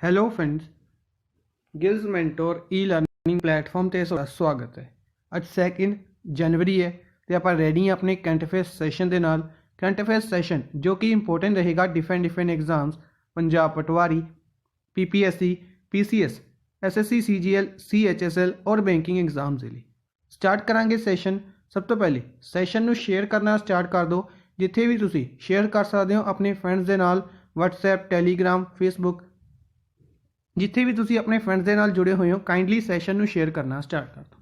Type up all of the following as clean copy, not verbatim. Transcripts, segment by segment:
Hello friends, Giles mentor ਈ learning platform ਤੇ ਤੁਹਾਡਾ ਸਵਾਗਤ ਹੈ। ਅੱਜ 2 ਜਨਵਰੀ ਹੈ ਤੇ ਆਪਾਂ ਰੈਡੀ ਹਾਂ ਆਪਣੇ ਕਰੰਟ ਅਫੇਅਰਸ ਸੈਸ਼ਨ ਦੇ ਨਾਲ। ਕਰੰਟ ਅਫੇਅਰਸ ਸੈਸ਼ਨ ਜੋ ਕਿ ਇੰਪੋਰਟੈਂਟ ਰਹੇਗਾ ਡਿਫਰੈਂਟ ਐਗਜ਼ਾਮਸ, ਪੰਜਾਬ ਪਟਵਾਰੀ, PPSC, PCS, SSC, CGL, CHSL और ਬੈਂਕਿੰਗ ਐਗਜ਼ਾਮਸ ਦੇ ਲਈ। ਸਟਾਰਟ ਕਰਾਂਗੇ ਸੈਸ਼ਨ। ਸਭ ਤੋਂ ਪਹਿਲੇ ਸੈਸ਼ਨ ਨੂੰ ਸ਼ੇਅਰ ਕਰਨਾ ਸਟਾਰਟ ਕਰ ਦਿਓ। ਜਿੱਥੇ ਵੀ ਤੁਸੀਂ ਸ਼ੇਅਰ ਕਰ ਸਕਦੇ ਹੋ ਆਪਣੇ ਫਰੈਂਡਸ ਦੇ ਨਾਲ, WhatsApp, Telegram, Facebook, ਜਿੱਥੇ ਵੀ ਤੁਸੀਂ ਆਪਣੇ ਫਰੈਂਡਸ ਦੇ ਨਾਲ ਜੁੜੇ ਹੋਏ ਹੋ ਕਾਈਂਡਲੀ ਸੈਸ਼ਨ ਨੂੰ ਸ਼ੇਅਰ ਕਰਨਾ ਸਟਾਰਟ ਕਰ ਦਿਓ।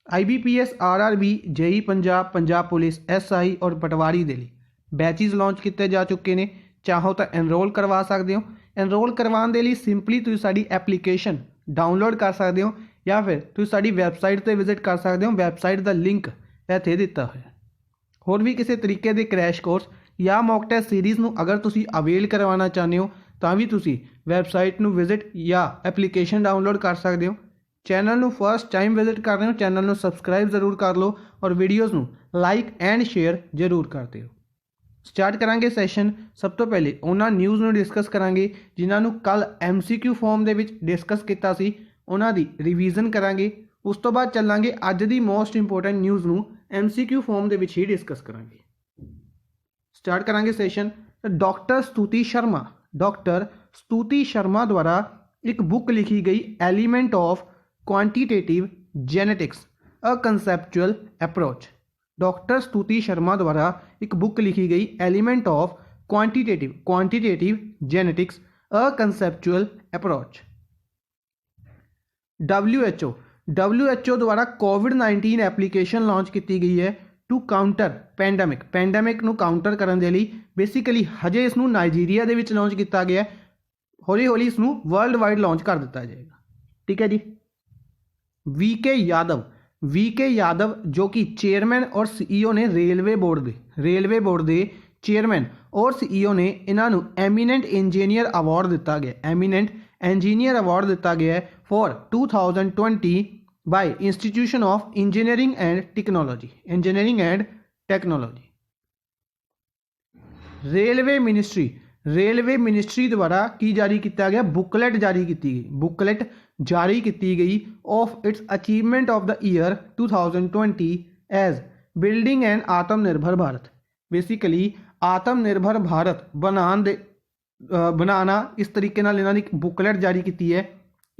IBPS, RRB, JEE Punjab, Punjab police, SI ਔਰ ਪਟਵਾਰੀ ਦੇ ਲਈ ਬੈਚਿਸ ਲਾਂਚ ਕੀਤੇ ਜਾ ਚੁੱਕੇ ਨੇ। ਚਾਹੋ ਤਾਂ ਐਨਰੋਲ ਕਰਵਾ ਸਕਦੇ ਹੋ। ਐਨਰੋਲ ਕਰਵਾਉਣ ਦੇ ਲਈ ਸਿੰਪਲੀ ਤੁਸੀਂ ਸਾਡੀ ਐਪਲੀਕੇਸ਼ਨ ਡਾਊਨਲੋਡ ਕਰ ਸਕਦੇ ਹੋ ਜਾਂ ਫਿਰ ਤੁਸੀਂ ਸਾਡੀ ਵੈਬਸਾਈਟ 'ਤੇ ਵਿਜ਼ਿਟ ਕਰ ਸਕਦੇ ਹੋ। ਵੈਬਸਾਈਟ ਦਾ ਲਿੰਕ ਇੱਥੇ ਦਿੱਤਾ ਹੋਇਆ। ਹੋਰ ਵੀ ਕਿਸੇ ਤਰੀਕੇ ਦੇ ਕ੍ਰੈਸ਼ ਕੋਰਸ ਜਾਂ ਮੌਕ ਟੈਸਟ ਸੀਰੀਜ਼ ਨੂੰ ਅਗਰ ਤੁਸੀਂ ਅਵੇਲ ਕਰਵਾਉਣਾ ਚਾਹੁੰਦੇ ਹੋ ਤਾਂ ਵੀ ਤੁਸੀਂ ਵੈਬਸਾਈਟ ਨੂੰ ਵਿਜ਼ਿਟ ਜਾਂ ਐਪਲੀਕੇਸ਼ਨ ਡਾਊਨਲੋਡ ਕਰ ਸਕਦੇ ਹੋ। ਚੈਨਲ ਨੂੰ ਫਸਟ ਟਾਈਮ ਵਿਜ਼ਿਟ ਕਰ ਰਹੇ ਹੋ, ਚੈਨਲ ਨੂੰ ਸਬਸਕ੍ਰਾਈਬ ਜ਼ਰੂਰ ਕਰ ਲਓ ਔਰ ਵੀਡੀਓਜ਼ ਨੂੰ ਲਾਈਕ ਐਂਡ ਸ਼ੇਅਰ ਜ਼ਰੂਰ ਕਰ ਦਿਓ। ਸਟਾਰਟ ਕਰਾਂਗੇ ਸੈਸ਼ਨ। ਸਭ ਤੋਂ ਪਹਿਲੇ ਉਹਨਾਂ ਨਿਊਜ਼ ਨੂੰ ਡਿਸਕਸ ਕਰਾਂਗੇ ਜਿਨ੍ਹਾਂ ਨੂੰ ਕੱਲ MCQ ਫਾਰਮ ਦੇ ਵਿੱਚ ਡਿਸਕਸ ਕੀਤਾ ਸੀ, ਉਹਨਾਂ ਦੀ ਰਿਵੀਜ਼ਨ ਕਰਾਂਗੇ। ਉਸ ਤੋਂ ਬਾਅਦ ਚੱਲਾਂਗੇ ਅੱਜ ਦੀ ਮੋਸਟ ਇੰਪੋਰਟੈਂਟ ਨਿਊਜ਼ ਨੂੰ MCQ ਫਾਰਮ ਦੇ ਵਿੱਚ ਹੀ ਡਿਸਕਸ ਕਰਾਂਗੇ। ਸਟਾਰਟ ਕਰਾਂਗੇ ਸੈਸ਼ਨ। ਡਾਕਟਰ ਸਤੂਤੀ ਸ਼ਰਮਾ ਦੁਆਰਾ ਇੱਕ ਬੁੱਕ ਲਿਖੀ ਗਈ element of quantitative genetics a conceptual approach. Doctor Stuti Sharma ਦੁਆਰਾ ਇੱਕ ਬੁੱਕ ਲਿਖੀ ਗਈ element of quantitative genetics a conceptual approach. WHO ਦੁਆਰਾ COVID-19 ਐਪਲੀਕੇਸ਼ਨ ਲਾਂਚ ਕੀਤੀ ਗਈ ਹੈ ਟੂ ਕਾਊਂਟਰ ਪੈਂਡੈਮਿਕ ਨੂੰ ਕਾਊਂਟਰ ਕਰਨ ਦੇ ਲਈ। ਬੇਸਿਕਲੀ ਹਜੇ ਇਸ ਨੂੰ ਨਾਈਜੀਰੀਆ ਦੇ ਵਿੱਚ ਲਾਂਚ ਕੀਤਾ ਗਿਆ, ਹੌਲੀ ਹੌਲੀ ਇਸ ਨੂੰ ਵਰਲਡ ਵਾਈਡ ਲਾਂਚ ਕਰ ਦਿੱਤਾ ਜਾਏਗਾ। ਠੀਕ ਹੈ ਜੀ। VK ਯਾਦਵ ਜੋ ਕਿ ਚੇਅਰਮੈਨ ਔਰ CEO ਨੇ ਰੇਲਵੇ ਬੋਰਡ ਦੇ ਚੇਅਰਮੈਨ ਔਰ CEO ਨੇ ਇਹਨਾਂ ਨੂੰ ਐਮੀਨੈਂਟ ਇੰਜੀਨੀਅਰ ਅਵਾਰਡ ਦਿੱਤਾ ਗਿਆ for 2020 by institution of engineering and technology. Railway ministry ਦੁਆਰਾ ਕੀ ਜਾਰੀ ਕੀਤਾ ਗਿਆ? ਬੁੱਕਲੈਟ ਜਾਰੀ ਕੀਤੀ ਗਈ of its achievement of the year 2020 as building and Atmanirbhar Bharat. Basically ਆਤਮ ਨਿਰਭਰ ਭਾਰਤ ਬਣਾਉਣਾ, ਇਸ ਤਰੀਕੇ ਨਾਲ ਇਹਨਾਂ ਦੀ ਬੁੱਕਲੈਟ ਜਾਰੀ ਕੀਤੀ ਹੈ।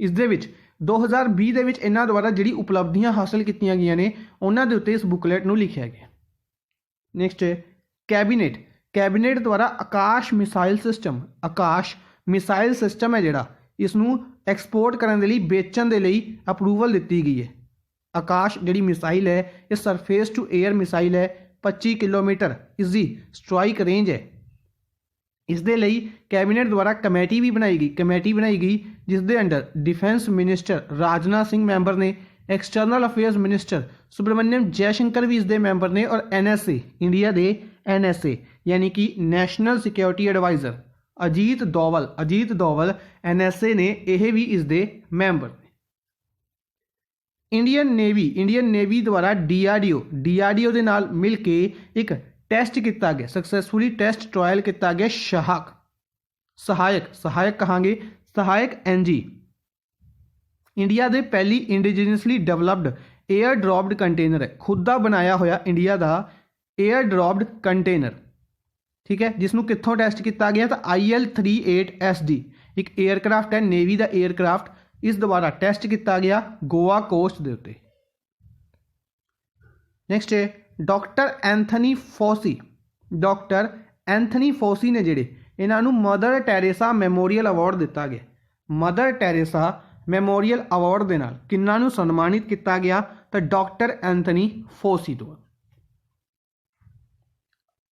ਇਸ ਦੇ ਵਿੱਚ 2020 ਦੇ ਵਿੱਚ ਇਹਨਾਂ ਦੁਆਰਾ ਜਿਹੜੀ ਉਪਲਬਧੀਆਂ ਹਾਸਲ ਕੀਤੀਆਂ ਗਈਆਂ ਨੇ ਉਹਨਾਂ ਦੇ ਉੱਤੇ ਇਸ ਬੁੱਕਲੈਟ ਨੂੰ ਲਿਖਿਆ ਗਿਆ। ਨੈਕਸਟ ਕੈਬਨਿਟ ਦੁਆਰਾ ਆਕਾਸ਼ ਮਿਸਾਈਲ ਸਿਸਟਮ ਹੈ ਜਿਹੜਾ, ਇਸ ਨੂੰ ਐਕਸਪੋਰਟ ਕਰਨ ਦੇ ਲਈ, ਵੇਚਣ ਦੇ ਲਈ ਅਪਰੂਵਲ ਦਿੱਤੀ ਗਈ ਹੈ। ਆਕਾਸ਼ ਜਿਹੜੀ ਮਿਸਾਈਲ ਹੈ ਇਹ ਸਰਫੇਸ ਟੂ ਏਅਰ ਮਿਸਾਈਲ ਹੈ। 25 ਕਿਲੋਮੀਟਰ ਇਸ ਦੀ ਸਟ੍ਰਾਈਕ ਰੇਂਜ ਹੈ। ਇਸ ਦੇ ਲਈ ਕੈਬਨਿਟ ਦੁਆਰਾ ਕਮੇਟੀ ਬਣਾਈ ਗਈ ਜਿਸ ਦੇ under defence minister Rajnath Singh member ਨੇ, external affairs minister Subramaniam Jaishankar ਵੀ ਇਸ ਦੇ ਮੈਂਬਰ ਨੇ ਔਰ NSA ਇੰਡੀਆ ਦੇ NSA ਯਾਨੀ ਕਿ national security adviser Ajit Doval NSA ਨੇ, ਇਹ ਵੀ ਇਸ ਦੇ ਮੈਂਬਰ ਨੇ। ਇੰਡੀਅਨ ਨੇਵੀ ਦੁਆਰਾ DRDO ਦੇ ਨਾਲ ਮਿਲ ਕੇ ਇੱਕ ਟੈਸਟ ਕੀਤਾ ਗਿਆ, ਸਕਸੈਸਫੁਲੀ ਟੈਸਟ ਟਰਾਇਲ ਕੀਤਾ ਗਿਆ ਸਹਾਇਕ NG। ਇੰਡੀਆ ਦੇ ਪਹਿਲੀ ਇੰਡੀਜੀਨਸਲੀ ਡਿਵੈਲਪਡ 에ਅਰ ਡ੍ਰੌਪਡ ਕੰਟੇਨਰ ਹੈ, ਖੁਦ ਦਾ ਬਣਾਇਆ ਹੋਇਆ ਇੰਡੀਆ ਦਾ 에ਅਰ ਡ੍ਰੌਪਡ ਕੰਟੇਨਰ। ਠੀਕ ਹੈ, ਜਿਸ ਨੂੰ ਕਿੱਥੋਂ ਟੈਸਟ ਕੀਤਾ ਗਿਆ ਤਾਂ IL-38SD ਇੱਕ 에ਅਰਕ੍ਰਾਫਟ ਹੈ, ਨੇਵੀ ਦਾ 에ਅਰਕ੍ਰਾਫਟ, ਇਸ ਦੁਆਰਾ ਟੈਸਟ ਕੀਤਾ ਗਿਆ ਗੋਆ ਕੋਸਟ ਦੇ ਉੱਤੇ। ਨੈਕਸਟ ਹੈ ਡਾਕਟਰ ਐਂਥਨੀ ਫੌਸੀ ਨੇ ਜਿਹੜੇ ਇਹਨਾਂ ਨੂੰ ਮਦਰ ਟੈਰੇਸਾ ਮੈਮੋਰੀਅਲ ਅਵਾਰਡ ਦਿੱਤਾ ਗਿਆ। ਮਦਰ ਟੈਰੇਸਾ ਮੈਮੋਰੀਅਲ ਅਵਾਰਡ ਦੇ ਨਾਲ ਕਿਹਨਾਂ ਨੂੰ ਸਨਮਾਨਿਤ ਕੀਤਾ ਗਿਆ ਤਾਂ ਡਾਕਟਰ ਐਂਥਨੀ ਫੌਸੀ ਦੁਆਰਾ।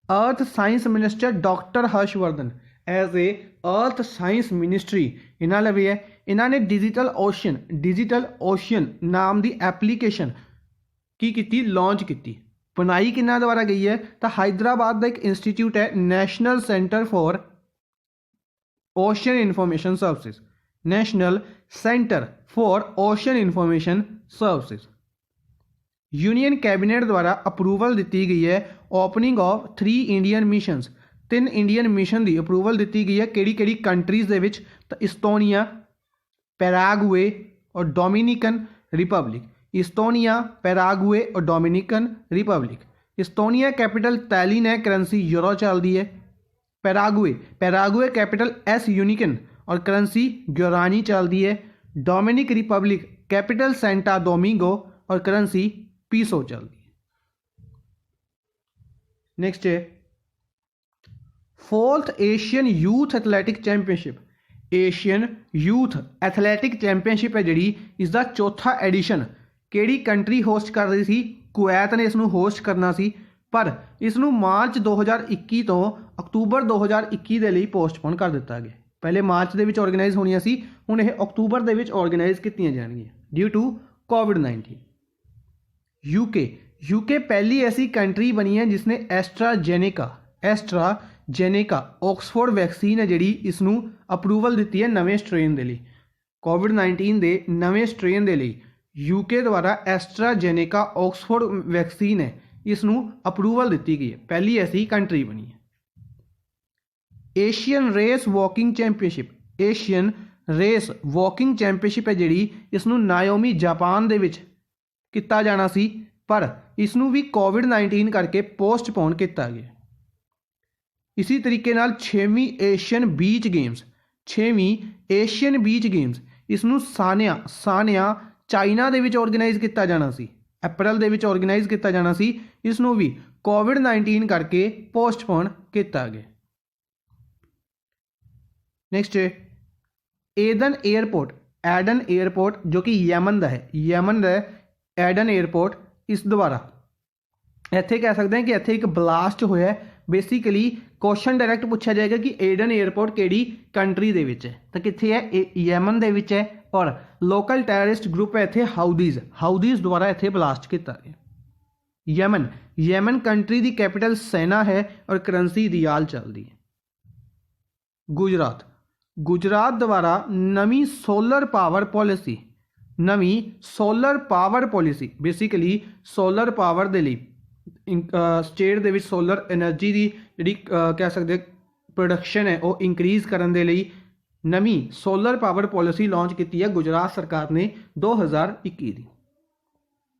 Earth science minister doctor Harshvardhan as a earth science ministry इन्हों लगे है। इन्होंने डिजिटल ओशन नाम की एप्लीकेशन की लॉन्च की, बनाई किन्ना द्वारा गई है तो हैदराबाद का एक इंस्टीट्यूट है national centre for ocean information services. Union cabinet द्वारा अप्रूवल दी गई है opening of 3 Indian missions, 3 Indian mission की अप्रूवल दी गई है किहड़ी कंट्रीज़ दे विच? तो इस्टोनिया, पैरागुए और डोमिनिकन रिपब्लिक। इस्टोनिया, पैरागुए और Dominican republic. Estonia capital Tallinn है, करेंसी यूरो चलती है। पैरागुए कैपिटल एस यूनिकन और करेंसी ग्वारानी चलती है। Dominic republic capital Santo Domingo और करेंसी पीसो चलती है। नेक्स्ट है 4th Asian youth athletic championship. Asian youth athletic championship है जी, इसका चौथा एडिशन किहड़ी कंट्री होस्ट कर रही थी? कुवैत ने इसनूं होस्ट करना सी, पर इसनूं मार्च 2021 तो अक्तूबर 2021 के लिए पोस्टपोन कर दिता गया। पहले मार्च के ऑर्गेनाइज होनी सी, हुण यह अक्तूबर के ऑर्गेनाइज कीतियां जाणगियां ड्यू टू कोविड-19। यूके पहली ऐसी कंट्री बनी है जिसने एस्ट्राजेनेका ऑक्सफोर्ड वैक्सीन है जी, इसनूं अप्रूवल दी है नवे स्ट्रेन के लिए। कोविड-19 के नवे स्ट्रेन के लिए यूके द्वारा एस्ट्राजेनेका ऑक्सफोर्ड वैक्सीन है, इसनूं अप्रूवल दी गई है, पहली ऐसी कंट्री बनी है। Asian race walking championship. Asian race walking championship है जी, इसनूं नायोमी जापान दे विच किया जाना सी, पर इसनूं भी कोविड-19 करके पोस्टपोन किया गया। इसी तरीके नाल 6वीं एशियन बीच गेम्स इसनूं सानिया चाइना दे विच ऑर्गेनाइज किया जाना सी, अप्रैल दे विच ऑर्गेनाइज किया जाना सी, इसनूं भी कोविड-19 करके पोस्टपोन किया गया। नेक्स्ट एडन एयरपोर्ट जो कि यमन का है, एडन एयरपोर्ट, इस द्वारा इत्थे कह सकते हैं कि इत्थे एक ब्लास्ट होया है। बेसिकली क्वेश्चन डायरैक्ट पूछा जाएगा कि एडन एयरपोर्ट किहड़ी कंट्री दे विच है, तो कित्थे है? यमन दे विच है, और लोकल टेररिस्ट ग्रुप है इत्थे हाउदीज द्वारा इत्थे ब्लास्ट किया गया। यमन कंट्री की कैपिटल सेना है और करेंसी रियाल चलती है। गुजरात द्वारा नवी solar power policy basically solar power दे लई स्टेट दे विच सोलर एनर्जी की जिहड़ी कह सकते प्रोडक्शन है वो इंक्रीज़ करने के लिए नवी सोलर पावर पॉलिसी लॉन्च की है गुजरात सरकार ने 2021 की।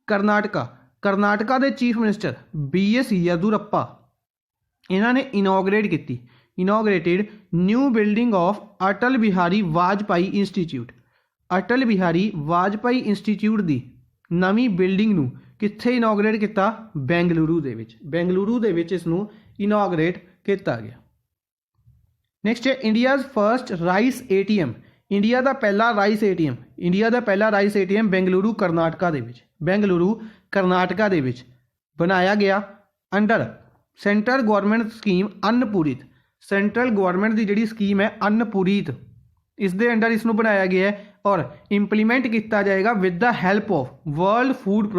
करनाटका के चीफ मिनिस्टर BS येदुरप्पा इन्होंने inaugurated new building of Atal Bihari Vajpayee institute की नवी बिल्डिंग नूं कित्थे इनोग्रेट किया? बेंगलुरु दे विच इसनूं इनोग्रेट किया गया। नेक्स्ट है India's first rice ATM। India का पहला राइस ATM बेंगलुरु कर्नाटका दे विच बनाया गया under central government scheme Annapurti. Central government की जिहड़ी स्कीम है अन्नपूरित, इस दे अंडर इसनूं बनाया गया है और इंप्लीमेंट किया जाएगा with the help of world food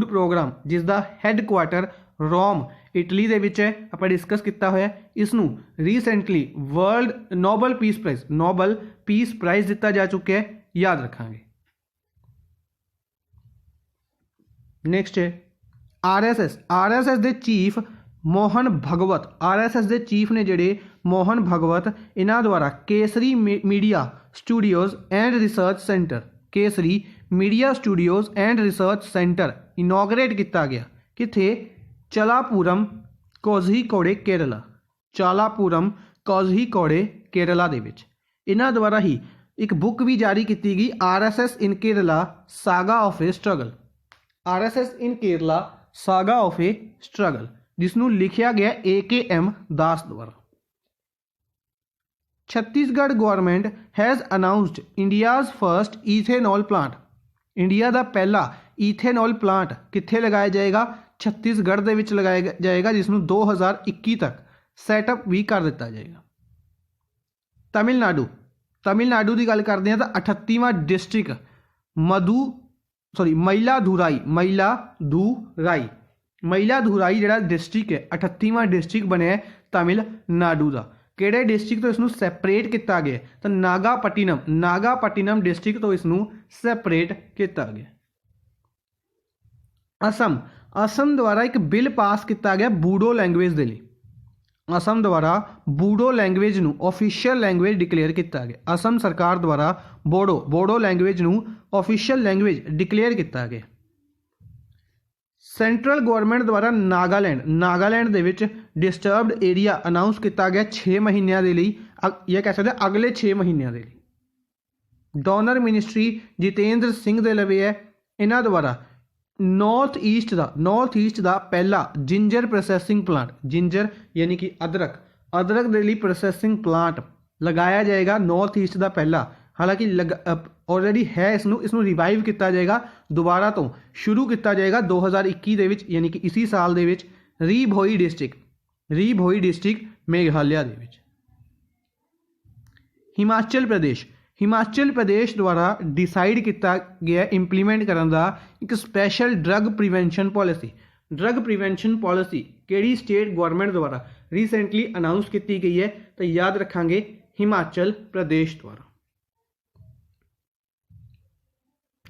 programme जिसका हैडक्वार्टर रोम इटली दे विच है। आपां डिस्कस किया होया, इसनूं recently world Nobel peace prize दिता जा चुका है, याद रखांगे। नेक्स्ट है RSS दे चीफ मोहन भगवत इन्हां द्वारा Kesari media studios and research centre inaugurate किया गया किथे? चलापुरम कोझिकोडे केरला दे विच। इन्हां द्वारा ही एक बुक भी जारी की गई RSS in Kerala saga of a struggle जिसनों लिखा गया AKM दास द्वारा। Chhattisgarh government has announced India's first ethanol plant. India का पहला इथेनॉल प्लांट कित्थे लगाया जाएगा? छत्तीसगढ़ दे विच लगाया जाएगा, जिसनों 2021 तक सैटअप भी कर दिता जाएगा। तमिलनाडु की गल करते हैं तो 38वां डिस्ट्रिक्ट मयिलादुराई जिहड़ा डिस्ट्रिक्ट है 38वां डिस्ट्रिक्ट बनया तमिलनाडु का। किहड़े डिस्ट्रिक्ट तो इसनूं सैपरेट किया गया? तो नागापट्टिनम डिस्ट्रिक्ट तो इसनूं सैपरेट किया गया। असम द्वारा एक बिल पास किया गया बूडो लैंग्वेज के लिए। असम द्वारा बूडो लैंग्वेज नूं ऑफिशियल लैंग्वेज डिक्लेयर किया गया। असम सरकार द्वारा बोडो लैंग्वेज नूं ऑफिशियल लैंग्वेज डिक्लेयर किया गया। सेंट्रल गवर्नमेंट द्वारा नागालैंड दे विच डिस्टर्ब्ड एरिया अनाउंस किया गया 6 महीनों के लिए, यह कह सकते हैं अगले 6 महीनों के लिए। डोनर मिनिस्ट्री जितेंद्र सिंह दे लवे है। इन्हां द्वारा नॉर्थ ईस्ट का पहला जिंजर प्रोसैसिंग प्लांट, जिंजर यानी कि अदरक के लिए प्रोसैसिंग प्लांट लगाया जाएगा नॉर्थ ईस्ट का पहला। हालांकि ऑलरेडी है, इसनों रिवाइव किया जाएगा, दोबारा तो शुरू किया जाएगा 2021 दे विच, यानी कि इसी साल दे विच री भोई डिस्ट्रिक्ट मेघालय दे विच। हिमाचल प्रदेश द्वारा डिसाइड किया गया इंप्लीमेंट करने का एक स्पैशल ड्रग प्रिवेंशन पॉलिसी केड़ी स्टेट गवर्नमेंट द्वारा रिसेंटली अनाउंस की गई है, तो याद रखांगे हिमाचल प्रदेश द्वारा।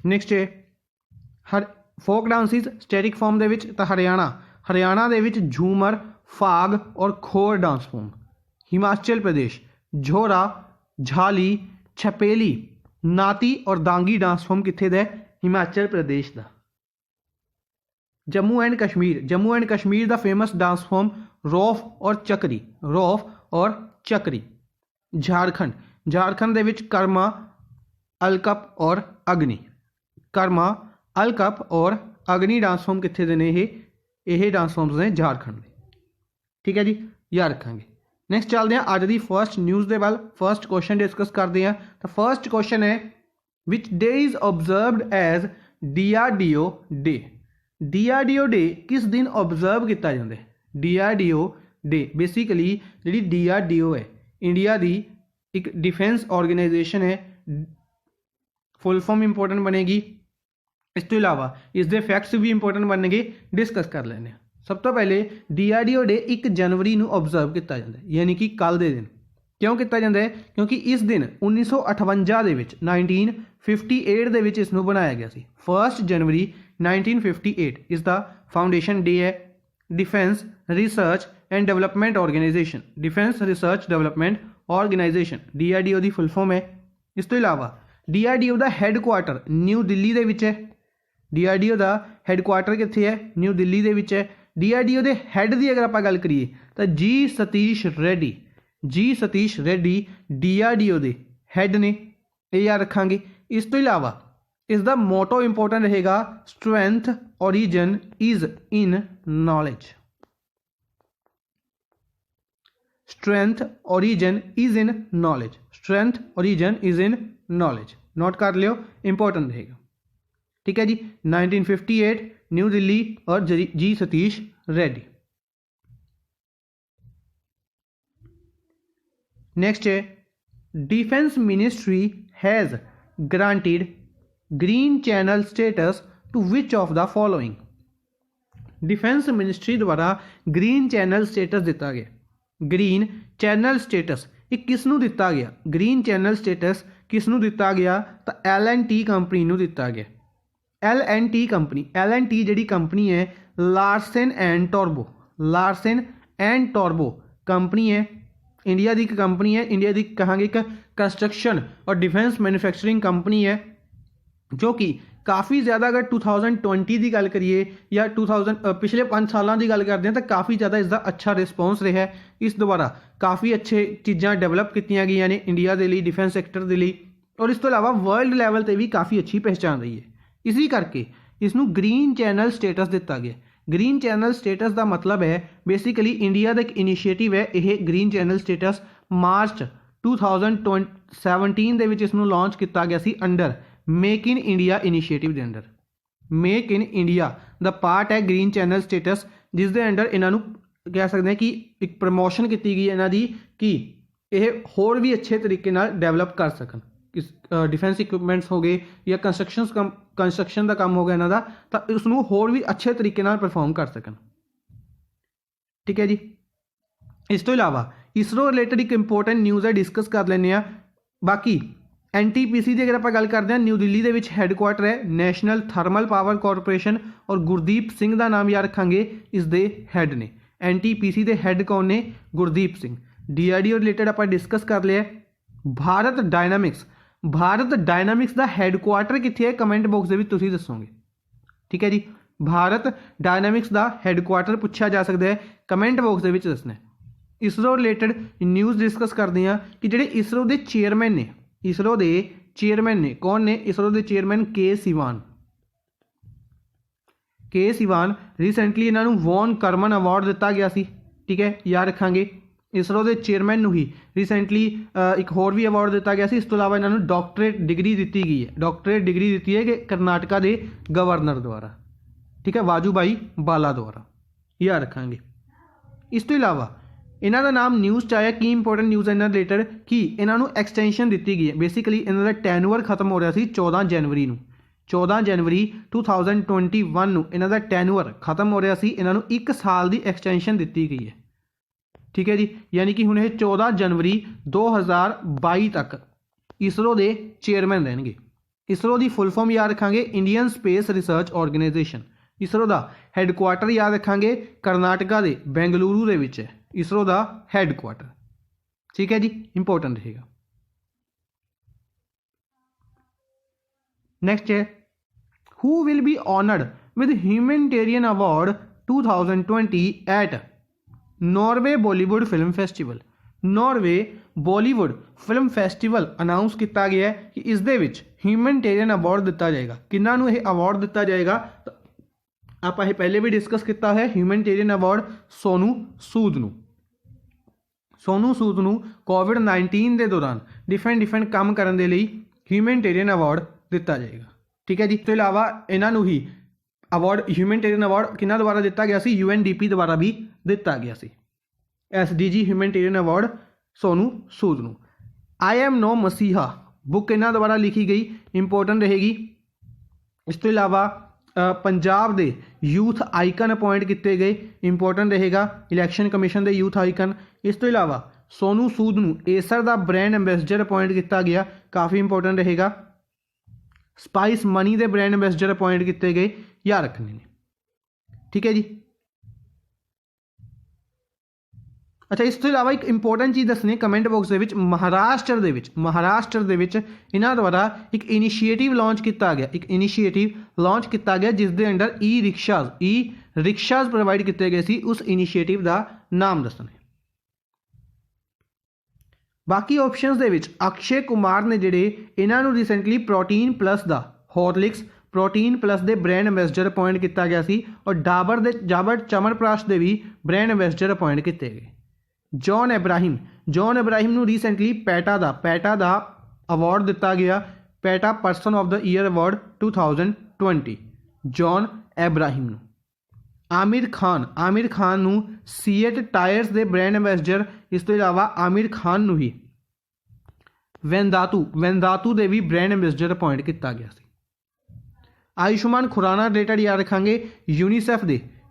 नेक्स्ट है फोक डांसिस स्टैटिक फॉर्म दे विच, तो हरियाणा दे विच झूमर, फाग और खोर डांस फॉर्म। हिमाचल प्रदेश झोरा, झाली, छपेली, नाती और दांगी डांस फॉर्म कित्थे दा? हिमाचल प्रदेश का। जम्मू एंड कश्मीर का फेमस डांस फॉर्म रौफ और चकरी। झारखंड दे विच कर्मा, अलकप और अग्नि। डांस फॉर्म कित्थे दे ने? ये डांस फॉर्म्स ने झारखंड दे। ठीक है जी, याद रखांगे। नैक्सट चलते हैं अज की फर्स्ट न्यूज़ के वाल। फर्स्ट क्वेश्चन डिस्कस करते हैं। तो फर्स्ट क्वेश्चन है which day is observed as DRDO day. DRDO day किस दिन ऑब्जर्व किया जाता है? DRDO डे बेसिकली जी DRDO है इंडिया की एक डिफेंस ऑर्गेनाइजेशन है। फुल फॉर्म इंपोर्टेंट बनेगी, इस तो इलावा इसके फैक्ट्स भी इंपोर्टेंट बनने, डिस्कस कर लेने। सब तो पहले DRDO डे 1 जनवरी को ऑब्जर्व किया जाता है, यानी कि कल के दिन। क्यों किया जाता है? क्योंकि इस दिन 1958 1958 दे विच इसनूं बनाया गया सी। 1 जनवरी 1958 इसका फाउंडेशन डे है। Defence research and development organisation, DRDO की फुल फॉर्म है। इस तो इलावा DRDO का हैडकुआटर न्यू दिल्ली दे विच है। DRDO का हैडकुआटर कित्थे है? न्यू दिल्ली दे विच है। DRDO के हैड की अगर आप गल करिए तो G सतीश रेड्डी DRDO के हैड ने, ये याद रखांगे। इस तो इलावा इसका मोटो इंपोर्टेंट रहेगा strength origin is in knowledge. Note कर लियो, इंपॉर्टेंट रहेगा। ठीक है जी, 1958 न्यू दिल्ली और G सतीश रेड्डी। नेक्स्ट है defence ministry has granted green channel status to which of the following. Defence ministry द्वारा ग्रीन चैनल स्टेटस दिता गया। ग्रीन चैनल स्टेटस ये किसनू दिता गया? ग्रीन चैनल स्टेटस किसनू दिता गया? तो L&T कंपनी नू दिता गया। L&T जिहड़ी कंपनी है लार्सन एंड टॉर्बो कंपनी है, इंडिया की एक कंपनी है। इंडिया की कहांगे एक कंस्ट्रक्शन और डिफेंस मैन्युफैक्चरिंग कंपनी है, जो कि काफ़ी ज़्यादा अगर 2020 की गल करिए या 2000 पिछले 5 सालों की गल करते हैं तो काफ़ी ज़्यादा इसका अच्छा रिस्पॉन्स रहा है। इस द्वारा काफ़ी अच्छे चीज़ां डेवलप की गई ने इंडिया के लिए, डिफेंस सैक्टर के लिए, और इस तो इलावा वर्ल्ड लैवल पर भी काफ़ी अच्छी पहचान रही है। इसी करके इसनूं ग्रीन चैनल स्टेटस दिता गया। ग्रीन चैनल स्टेटस का मतलब है बेसिकली इंडिया का एक इनिशिएटिव है। यह ग्रीन चैनल स्टेटस मार्च 2017 के इसनूं लॉन्च किया गया सी under make in India initiative के under. Make in India the part है ग्रीन चैनल स्टेटस, जिस दे अंडर इन्हों कह सकते हैं कि एक प्रमोशन की गई है इन्हों कि यह होर भी अच्छे तरीके डेवलप कर सकन। डिफेंस इक्विपमेंट्स हो गए या कंस्ट्रक्शन का काम हो गया इन्हों का, तो उसनों होर भी अच्छे तरीके परफॉर्म कर सकन। ठीक है जी, इस तो इलावा इसरो रिलेटेड एक इंपोर्टेंट न्यूज़ है, डिस्कस कर लें। बाकी NTPC की अगर आप गल करते हैं, न्यू दिल्ली के हैडकुआटर है नेशनल थर्मल पावर कॉरपोरेशन, और गुरदीप सिंह का नाम याद रखांगे इसके हैड ने। NTPC ਦੇ ਹੈੱਡ ਕੌਣ ਨੇ? ਗੁਰਦੀਪ ਸਿੰਘ। DRDO ਰਿਲੇਟਡ ਆਪਾਂ ਡਿਸਕਸ ਕਰ ਲਿਆ। ਭਾਰਤ ਡਾਇਨਾਮਿਕਸ ਦਾ ਹੈੱਡਕੁਆਟਰ ਕਿੱਥੇ ਹੈ? ਕਮੈਂਟ ਬਾਕਸ ਦੇ ਵਿੱਚ ਤੁਸੀਂ ਦੱਸੋਗੇ। ਠੀਕ ਹੈ ਜੀ, ਭਾਰਤ ਡਾਇਨਾਮਿਕਸ ਦਾ ਹੈੱਡਕੁਆਟਰ ਪੁੱਛਿਆ ਜਾ ਸਕਦਾ ਹੈ, ਕਮੈਂਟ ਬਾਕਸ ਦੇ ਵਿੱਚ ਦੱਸਣਾ। ਇਸਰੋ ਰਿਲੇਟਡ ਨਿਊਜ਼ ਡਿਸਕਸ ਕਰਦੇ ਹਾਂ ਕਿ ਜਿਹੜੇ ਇਸਰੋ ਦੇ ਚੇਅਰਮੈਨ ਨੇ, ਕੌਣ ਨੇ? ਇਸਰੋ ਦੇ ਚੇਅਰਮੈਨ ਕੇ ਸਿਵਾਨ ਰੀਸੈਂਟਲੀ ਇਹਨਾਂ ਨੂੰ ਵੌਨ ਕਰਮਨ ਅਵਾਰਡ ਦਿੱਤਾ ਗਿਆ ਸੀ। ਠੀਕ ਹੈ, ਯਾਦ ਰੱਖਾਂਗੇ ਇਸਰੋ ਦੇ ਚੇਅਰਮੈਨ ਨੂੰ ਹੀ ਰੀਸੈਂਟਲੀ ਇੱਕ ਹੋਰ ਵੀ ਅਵਾਰਡ ਦਿੱਤਾ ਗਿਆ ਸੀ। ਇਸ ਤੋਂ ਇਲਾਵਾ ਇਹਨਾਂ ਨੂੰ ਡਾਕਟਰੇਟ ਡਿਗਰੀ ਦਿੱਤੀ ਗਈ ਹੈ। ਡਾਕਟਰੇਟ ਡਿਗਰੀ ਦਿੱਤੀ ਹੈ ਕਿ ਕਰਨਾਟਕਾ ਦੇ ਗਵਰਨਰ ਦੁਆਰਾ। ਠੀਕ ਹੈ, ਵਾਜੂਭਾਈ ਵਾਲਾ ਦੁਆਰਾ, ਯਾਦ ਰੱਖਾਂਗੇ। ਇਸ ਤੋਂ ਇਲਾਵਾ ਇਹਨਾਂ ਦਾ ਨਾਮ ਨਿਊਜ਼ 'ਚ ਆਇਆ। ਕੀ ਇੰਪੋਰਟੈਂਟ ਨਿਊਜ਼ ਹੈ ਇਹਨਾਂ ਰਿਲੇਟਡ? ਕਿ ਇਹਨਾਂ ਨੂੰ ਐਕਸਟੈਂਸ਼ਨ ਦਿੱਤੀ ਗਈ ਹੈ। ਬੇਸਿਕਲੀ ਇਹਨਾਂ ਦਾ ਟੈਨੂਅਰ ਖਤਮ ਹੋ ਰਿਹਾ ਸੀ 14 ਜਨਵਰੀ ਨੂੰ। 14 ਜਨਵਰੀ 2021 ਨੂੰ ਇਹਨਾਂ ਦਾ ਟੈਨੂਅਰ ਖਤਮ ਹੋ ਰਿਹਾ ਸੀ। ਇਹਨਾਂ ਨੂੰ 1 ਸਾਲ ਦੀ ਐਕਸਟੈਂਸ਼ਨ ਦਿੱਤੀ ਗਈ ਹੈ। ਠੀਕ ਹੈ ਜੀ, ਯਾਨੀ ਕਿ ਹੁਣ ਇਹ 14 ਜਨਵਰੀ 2022 ਤੱਕ ਇਸਰੋ ਦੇ ਚੇਅਰਮੈਨ ਰਹਿਣਗੇ। ਇਸਰੋ ਦੀ ਫੁੱਲ ਫਾਰਮ ਯਾਦ ਰੱਖਾਂਗੇ, Indian space research organisation. ISRO ਦਾ ਹੈੱਡਕੁਆਟਰ ਯਾਦ ਰੱਖਾਂਗੇ, ਕਰਨਾਟਕਾ ਦੇ ਬੈਂਗਲੁਰੂ ਦੇ ਵਿੱਚ ਹੈ ਇਸਰੋ ਦਾ ਹੈੱਡਕੁਆਟਰ। ਠੀਕ ਹੈ ਜੀ, ਇੰਪੋਰਟੈਂਟ ਰਹੇਗਾ। ਨੈਕਸਟ ਹੈ, ਹੂ will be honoured with humanitarian award 2020 at Norway Bollywood film festival. Norway Bollywood film festival announce ਕੀਤਾ ਗਿਆ ਹੈ ਕਿ ਇਸ ਦੇ ਵਿੱਚ ਹਿਊਮੈਨਿਟੇਰੀਅਨ ਅਵਾਰਡ ਦਿੱਤਾ ਜਾਏਗਾ। ਕਿਹਨਾਂ ਨੂੰ ਇਹ ਅਵਾਰਡ ਦਿੱਤਾ ਜਾਏਗਾ? ਆਪਾਂ ਇਹ ਪਹਿਲੇ ਵੀ ਡਿਸਕਸ ਕੀਤਾ ਹੈ। ਹਿਊਮੈਨਿਟੇਰੀਅਨ ਅਵਾਰਡ ਸੋਨੂ ਸੂਦ ਨੂੰ ਕੋਵਿਡ-19 ਦੇ ਦੌਰਾਨ ਡਿਫਰੈਂਟ ਕੰਮ ਕਰਨ ਦੇ ਲਈ ਹਿਊਮੈਨਿਟੇਰੀਅਨ ਅਵਾਰਡ ਦਿੱਤਾ ਜਾਏਗਾ। ਠੀਕ ਹੈ ਜੀ, ਇਸ ਤੋਂ ਇਲਾਵਾ ਇਹਨਾਂ ਨੂੰ ਹੀ ਅਵਾਰਡ ਹਿਊਮੈਨਿਟੇਰੀਅਨ ਅਵਾਰਡ ਕਿਹਨਾਂ ਦੁਆਰਾ ਦਿੱਤਾ ਗਿਆ ਸੀ? UNDP ਦੁਆਰਾ ਵੀ ਦਿੱਤਾ ਗਿਆ ਸੀ। SDG humanitarian award Sonu Sood ਨੂੰ। I am no ਮਸੀਹਾ ਬੁੱਕ ਇਹਨਾਂ ਦੁਆਰਾ ਲਿਖੀ ਗਈ, ਇੰਪੋਰਟੈਂਟ ਰਹੇਗੀ। ਇਸ ਤੋਂ ਇਲਾਵਾ ਪੰਜਾਬ ਦੇ ਯੂਥ ਆਈਕਨ ਅਪਾਇੰਟ ਕੀਤੇ ਗਏ, ਇੰਪੋਰਟੈਂਟ ਰਹੇਗਾ। ਇਲੈਕਸ਼ਨ ਕਮਿਸ਼ਨ ਦੇ ਯੂਥ ਆਈਕਨ। ਇਸ ਤੋਂ ਇਲਾਵਾ ਸੋਨੂ ਸੂਦ ਨੂੰ ਏਸਰ ਦਾ ਬ੍ਰਾਂਡ ਐਂਬੈਸਡਰ ਅਪਾਇੰਟ ਕੀਤਾ ਗਿਆ, ਕਾਫੀ ਇੰਪੋਰਟੈਂਟ ਰਹੇਗਾ। ਸਪਾਈਸ ਮਨੀ ਦੇ ਬ੍ਰਾਂਡ ਐਂਬੈਸਡਰ ਅਪਾਇੰਟ ਕੀਤੇ ਗਏ, ਯਾਦ ਰੱਖਣੇ ਨੇ। ਠੀਕ ਹੈ ਜੀ, ਅੱਛਾ ਇਸ ਤੋਂ ਇਲਾਵਾ ਇੱਕ ਇੰਪੋਰਟੈਂਟ ਚੀਜ਼ ਦੱਸਣੀ ਕਮੈਂਟ ਬਾਕਸ ਦੇ ਵਿੱਚ। ਮਹਾਰਾਸ਼ਟਰ ਦੇ ਵਿੱਚ ਇਹਨਾਂ ਦੁਆਰਾ ਇੱਕ ਇਨੀਸ਼ੀਏਟਿਵ ਲਾਂਚ ਕੀਤਾ ਗਿਆ, ਜਿਸ ਦੇ ਅੰਡਰ ਈ ਰਿਕਸ਼ਾਜ਼ ਪ੍ਰੋਵਾਈਡ ਕੀਤੇ ਗਏ ਸੀ। ਉਸ ਇਨੀਸ਼ੀਏਟਿਵ ਦਾ ਨਾਮ ਦੱਸਣਾ। ਬਾਕੀ ਆਪਸ਼ਨਸ ਦੇ ਵਿੱਚ ਅਕਸ਼ੇ ਕੁਮਾਰ ਨੇ ਜਿਹੜੇ ਇਹਨਾਂ ਨੂੰ ਰੀਸੈਂਟਲੀ ਪ੍ਰੋਟੀਨ ਪਲੱਸ ਦਾ ਹੌਰਲਿਕਸ ਪ੍ਰੋਟੀਨ ਪਲੱਸ ਦੇ ਬ੍ਰਾਂਡ ਐਂਬੈਸਡਰ ਅਪਾਇੰਟ ਕੀਤਾ ਗਿਆ ਸੀ, ਔਰ ਡਾਬਰ ਚਮਨਪ੍ਰਾਸ਼ ਦੇ ਵੀ ਬ੍ਰਾਂਡ ਐਂਬੈਸਡਰ ਅਪਾਇੰਟ ਕੀਤੇ ਗਏ। ਜੌਨ ਇਬਰਾਹਿਮ ਨੂੰ ਰੀਸੈਂਟਲੀ ਪੈਟਾ ਦਾ ਅਵਾਰਡ ਦਿੱਤਾ ਗਿਆ, PETA person of the year award 2020 John Abraham ਨੂੰ। ਆਮਿਰ ਖਾਨ ਨੂੰ ਸੀਏਟ ਟਾਇਰਸ ਦੇ ਬ੍ਰਾਂਡ ਐਂਬੈਸਡਰ। ਇਸ ਤੋਂ ਇਲਾਵਾ ਆਮਿਰ ਖਾਨ ਨੂੰ ਹੀ ਵੈਨਦਾਤੂ ਦੇ ਵੀ ਬ੍ਰਾਂਡ ਐਂਬੈਸਡਰ ਅਪਾਇੰਟ ਕੀਤਾ ਗਿਆ ਸੀ। ਆਯੁਸ਼ਮਾਨ ਖੁਰਾਨਾ ਰਿਲੇਟਡ ਯਾਦ ਰੱਖਾਂਗੇ,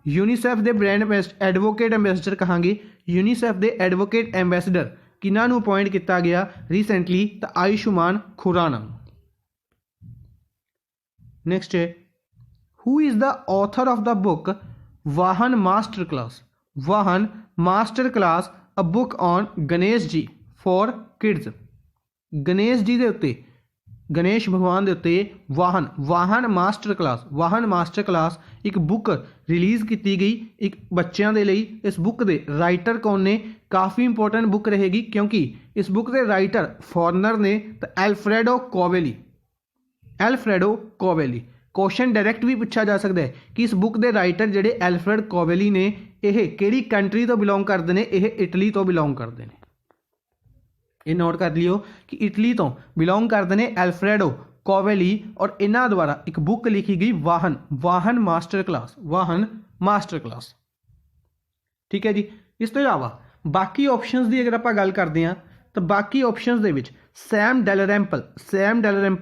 यूनिसेफ ਦੇ ਬ੍ਰਾਂਡ ਐਡਵੋਕੇਟ ਐਂਬੈਸਡਰ ਕਹਾਂਗੇ। यूनिसेफ ਦੇ ਐਡਵੋਕੇਟ ਐਂਬੈਸਡਰ ਕਿਹਨਾਂ ਨੂੰ ਅਪਾਇੰਟ ਕੀਤਾ ਗਿਆ ਰੀਸੈਂਟਲੀ? ਤਾਂ ਆਯੁਸ਼ਮਾਨ ਖੁਰਾਨਾ ਨੂੰ। ਨੈਕਸਟ ਹੈ, who is the author of the book Vahana master class a book on Ganesh ji for kids. Ganesh ji ਦੇ ਉੱਤੇ, ਗਣੇਸ਼ ਭਗਵਾਨ ਦੇ ਉੱਤੇ ਵਾਹਨ ਮਾਸਟਰ ਕਲਾਸ ਇੱਕ ਬੁੱਕ ਰਿਲੀਜ਼ ਕੀਤੀ ਗਈ ਇੱਕ ਬੱਚਿਆਂ ਦੇ ਲਈ। ਇਸ ਬੁੱਕ ਦੇ ਰਾਈਟਰ ਕੌਣ ਨੇ? ਕਾਫੀ ਇੰਪੋਰਟੈਂਟ ਬੁੱਕ ਰਹੇਗੀ, ਕਿਉਂਕਿ ਇਸ ਬੁੱਕ ਦੇ ਰਾਈਟਰ ਫੋਰਨਰ ਨੇ ਤਾਂ ਐਲਫਰੈਡੋ ਕੋਵੇਲੀ। क्वेश्चन डायरैक्ट भी पूछा जा सकता है कि इस बुक के राइटर ਜਿਹੜੇ ਐਲਫਰੈਡ ਕੋਵੇਲੀ ਨੇ ਇਹ ਕਿਹੜੀ ਕੰਟਰੀ ਤੋਂ ਬਿਲੋਂਗ ਕਰਦੇ ਨੇ? ਇਹ ਇਟਲੀ ਤੋਂ ਬਿਲੋਂਗ ਕਰਦੇ ਨੇ। ਇਹ ਨੋਟ ਕਰ ਲਿਓ ਕਿ ਇਟਲੀ ਤੋਂ ਬਿਲੋਂਗ ਕਰਦੇ ਨੇ ਐਲਫਰੈਡੋ ਕੋਵੇਲੀ, ਔਰ ਇਹਨਾਂ ਦੁਆਰਾ ਇੱਕ ਬੁੱਕ ਲਿਖੀ ਗਈ ਵਾਹਨ ਮਾਸਟਰ ਕਲਾਸ। ਠੀਕ ਹੈ ਜੀ। ਇਸ ਤੋਂ ਇਲਾਵਾ ਬਾਕੀ ਆਪਸ਼ਨਸ ਦੀ ਅਗਰ ਆਪਾਂ ਗੱਲ ਕਰਦੇ ਹਾਂ ਤਾਂ ਬਾਕੀ ਆਪਸ਼ਨਸ ਦੇ ਵਿੱਚ ਸੈਮ ਡੈਲਰੈਂਪਲ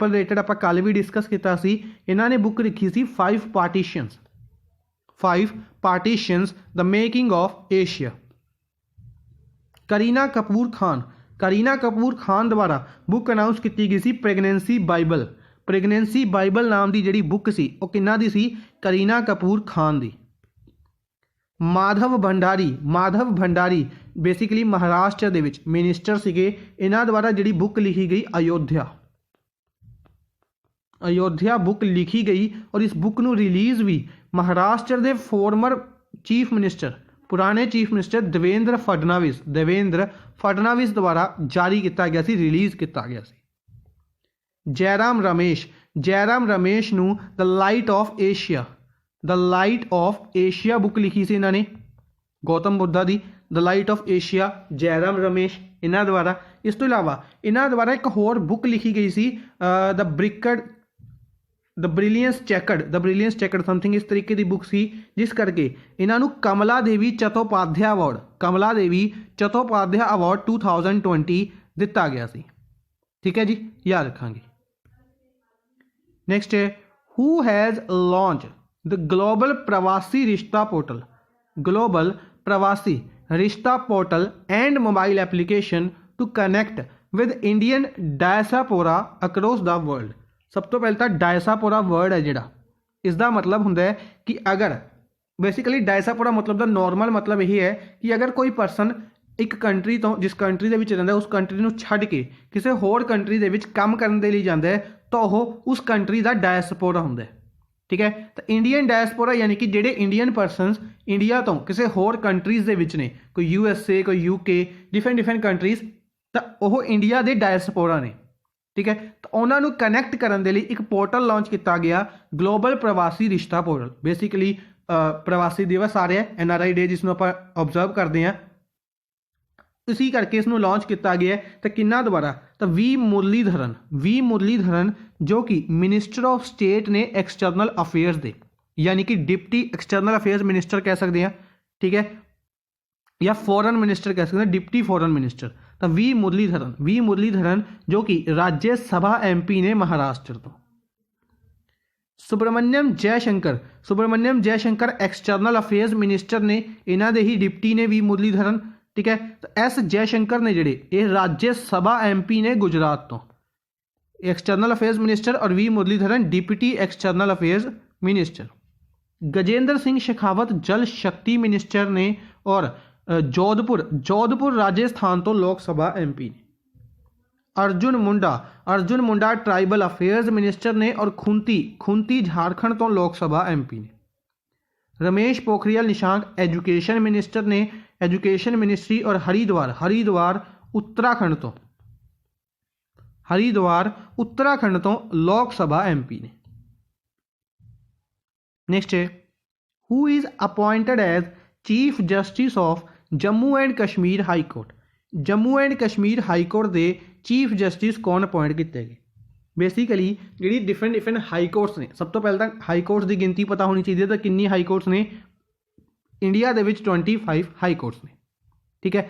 ਰਿਲੇਟਡ ਆਪਾਂ ਕੱਲ ਵੀ ਡਿਸਕਸ ਕੀਤਾ ਸੀ। ਇਹਨਾਂ ਨੇ ਬੁੱਕ ਲਿਖੀ ਸੀ 5 partitions the making of Asia. Kareena Kapoor Khan ਦੁਆਰਾ ਬੁੱਕ ਅਨਾਊਂਸ ਕੀਤੀ ਗਈ ਸੀ ਪ੍ਰੈਗਨੈਂਸੀ ਬਾਈਬਲ ਨਾਮ ਦੀ ਜਿਹੜੀ ਬੁੱਕ ਸੀ ਉਹ ਕਿਹਨਾਂ ਦੀ ਸੀ? ਕਰੀਨਾ ਕਪੂਰ ਖਾਨ ਦੀ। माधव भंडारी बेसिकली महाराष्ट्र ਦੇ ਵਿੱਚ मिनिस्टर ਸੀਗੇ। ਇਹਨਾਂ ਦੁਆਰਾ ਜਿਹੜੀ बुक लिखी गई अयोध्या बुक लिखी गई और इस बुक ਨੂੰ रिलीज़ भी महाराष्ट्र ਦੇ फॉर्मर चीफ मिनिस्टर पुराने चीफ मिनिस्टर देवेंद्र फडणवीस द्वारा जारी किया गया सी, रिलीज़ किया गया सी। जयराम रमेश ਨੂੰ the light of Asia book लिखी सी इन्होंने गौतम बुद्धा की, the light of Asia Jairam Ramesh इन्हों द्वारा। इस तो इलावा इन्हों द्वारा एक होर बुक लिखी गई सी द ब्रिलियंस चैकर्ड समथिंग इस तरीके की बुक सी, जिस करके इन्हों कमला देवी चट्टोपाध्याय अवार्ड 2020 दिता गया सी। ठीक है जी, याद रखांगे। नेक्स्ट है who has launch the global Pravasi Rishta portal and mobile application to connect with Indian diaspora across the world. सब तो पहले तो डायसापोरा वर्ड है जिहड़ा, इसका मतलब हुंदा है कि अगर बेसिकली डायसापोरा मतलब दा नॉर्मल मतलब यही है कि अगर कोई परसन एक कंट्री तो जिस कंट्री दे विच रहिंदा उस कंट्री नूं छड्ड के किसी होर कंट्री दे विच काम करन दे लई जांदा है तो वह उस कंट्री का डायसपोरा हुंदा है। ठीक है, तो इंडियन डायसपोरा यानी कि जेडे इंडियन परसनस इंडिया तो किसी होर कंट्रीज़ दे विच ने, कोई USA कोई UK डिफरेंट कंट्रीज़, तो वह इंडिया के डायसपोरा ने। ठीक है, तो उन्होंने कनैक्ट करने के लिए एक पोर्टल लॉन्च किया गया global Pravasi Rishta portal. Basically प्रवासी दिवस आ रहा है NRI डे जिसनों आप ऑब्जर्व करते हैं, इसी करके इसनों लॉन्च किया गया है। तो किन्ना द्वारा, तो वी मुरलीधरन जो कि मिनिस्टर ऑफ स्टेट ने एक्सटर्नल अफेयर्स दे, यानी कि डिप्टी एक्सटर्नल अफेयर्स मिनिस्टर कह सकते हैं। ठीक है, या फॉरेन मिनिस्टर कह सकते हैं, डिप्टी फॉरेन मिनिस्टर। तो वी मुरलीधरन जो कि राज्य सभा MP ने महाराष्ट्र तो। Subrahmanyam Jaishankar external affairs minister ने, इन्हों के ही डिप्टी ने वी मुरलीधरन। ठीक है, तो S जयशंकर ने जिहड़े ये राज्य सभा MP ने गुजरात तो, एक्सटर्नल अफेयर्स मिनिस्टर, और V Muraleedharan deputy external affairs minister. Gajendra Singh Shekhawat Jal Shakti minister ने, और जोधपुर राजस्थान तो लोक सभा MP ने। Arjun Munda tribal affairs minister ने, और खुंती झारखंड तो लोक सभा MP ने। रमेश पोखरियाल निशंक एजुकेशन मिनिस्टर ने, एजुकेशन मिनिस्ट्री, और हरिद्वार उत्तराखंड तो लोक सभा MP ने। नेक्स्ट है who is appointed as chief justice of Jammu and Kashmir high court. Jammu and Kashmir high court के चीफ जस्टिस कौन अपॉइंट किए गए। बेसिकली जी डिफरेंट हाई कोर्ट्स ने, सब तो पहले तो हाई कोर्ट्स की गिनती पता होनी चाहिए, तो कितनी हाई कोर्ट्स ने इंडिया के 25 हाई कोर्ट्स ने। ठीक है,